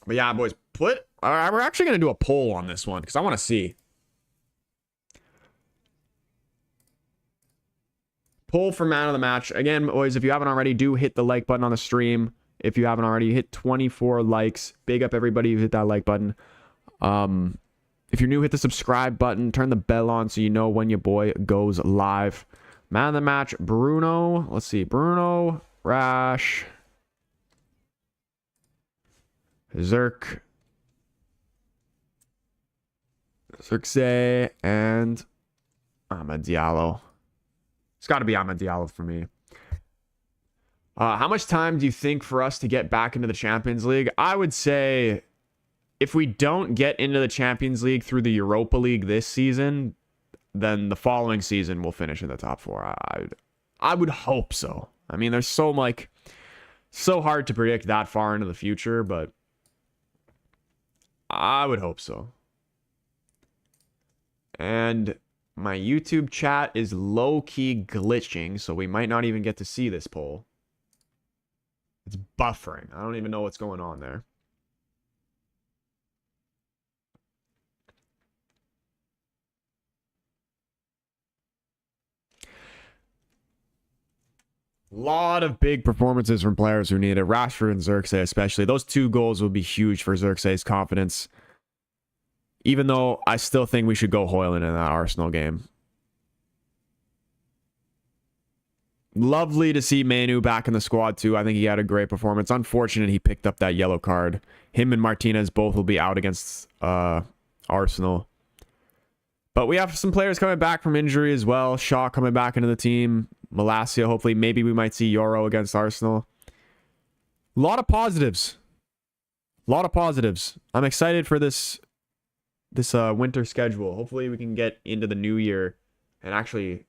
But yeah, boys, we're actually going to do a poll on this one because I want to see. Poll for man of the match. Again, boys, if you haven't already, do hit the like button on the stream. If you haven't already, hit 24 likes. Big up everybody who hit that like button. If you're new, hit the subscribe button. Turn the bell on so you know when your boy goes live. Man of the match, Bruno. Let's see. Bruno, Rash, Zerk, Zirkzee, and Amad Diallo. It's got to be Amad Diallo for me. How much time do you think for us to get back into the Champions League? I would say if we don't get into the Champions League through the Europa League this season, then the following season we'll finish in the top 4. I would hope so. I mean, there's so hard to predict that far into the future, but I would hope so. And my YouTube chat is low-key glitching, so we might not even get to see this poll. It's buffering. I don't even know what's going on there. A lot of big performances from players who need it. Rashford and Zirkzee especially. Those 2 goals will be huge for Zirkzee's confidence. Even though I still think we should go Højlund in that Arsenal game. Lovely to see Manu back in the squad too. I think he had a great performance. Unfortunate he picked up that yellow card. Him and Martinez both will be out against Arsenal. But we have some players coming back from injury as well. Shaw coming back into the team. Malacia, hopefully, maybe we might see Euro against Arsenal. A lot of positives. A lot of positives. I'm excited for this winter schedule. Hopefully we can get into the new year and actually,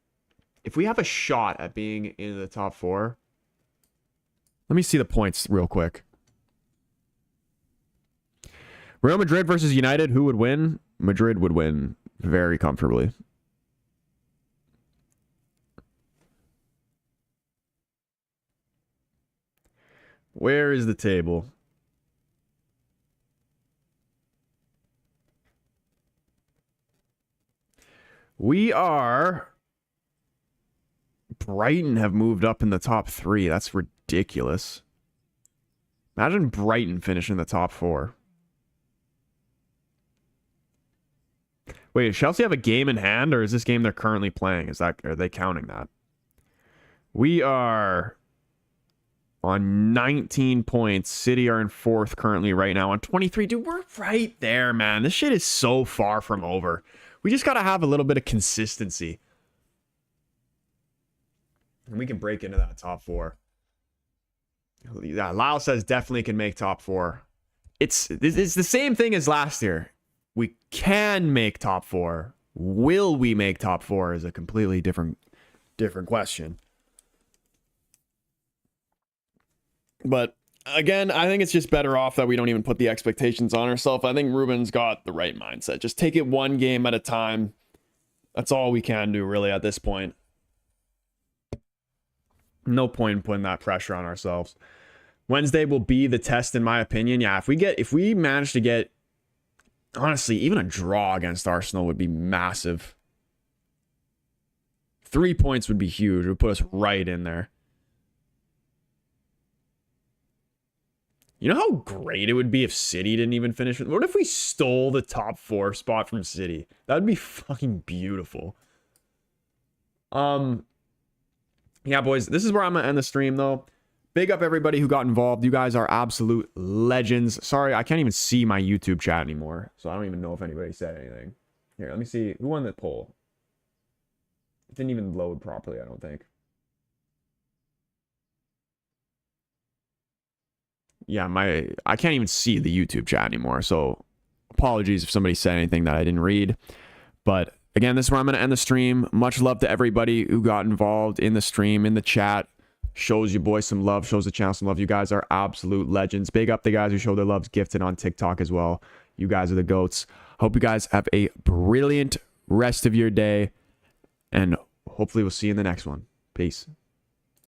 if we have a shot at being in the top 4. Let me see the points real quick. Real Madrid versus United, who would win? Madrid would win very comfortably. Where is the table? We are... Brighton have moved up in the top 3. That's ridiculous. Imagine Brighton finishing the top 4. Wait, does Chelsea have a game in hand, or is this game they're currently playing? Are they counting that? We are on 19 points. City are in 4th currently right now on 23. Dude, we're right there, man. This shit is so far from over. We just got to have a little bit of consistency. And we can break into that top 4. Yeah, Lyle says definitely can make top 4. It's the same thing as last year. We can make top 4. Will we make top 4 is a completely different question. But again, I think it's just better off that we don't even put the expectations on ourselves. I think Ruben's got the right mindset. Just take it one game at a time. That's all we can do really at this point. No point in putting that pressure on ourselves. Wednesday will be the test, in my opinion. Yeah, if we manage to get, honestly, even a draw against Arsenal would be massive. 3 points would be huge. It would put us right in there. You know how great it would be if City didn't even finish? What if we stole the top 4 spot from City? That would be fucking beautiful. Yeah, boys, this is where I'm going to end the stream, though. Big up everybody who got involved. You guys are absolute legends. Sorry, I can't even see my YouTube chat anymore, so I don't even know if anybody said anything. Here, let me see. Who won the poll? It didn't even load properly, I don't think. Yeah, I can't even see the YouTube chat anymore, so apologies if somebody said anything that I didn't read. But again, this is where I'm going to end the stream. Much love to everybody who got involved in the stream, in the chat. shows you boys some love, shows the channel some love. You guys are absolute legends. Big up the guys who show their loves gifted on TikTok as well. You guys are the GOATs. Hope you guys have a brilliant rest of your day, and hopefully we'll see you in the next one. Peace.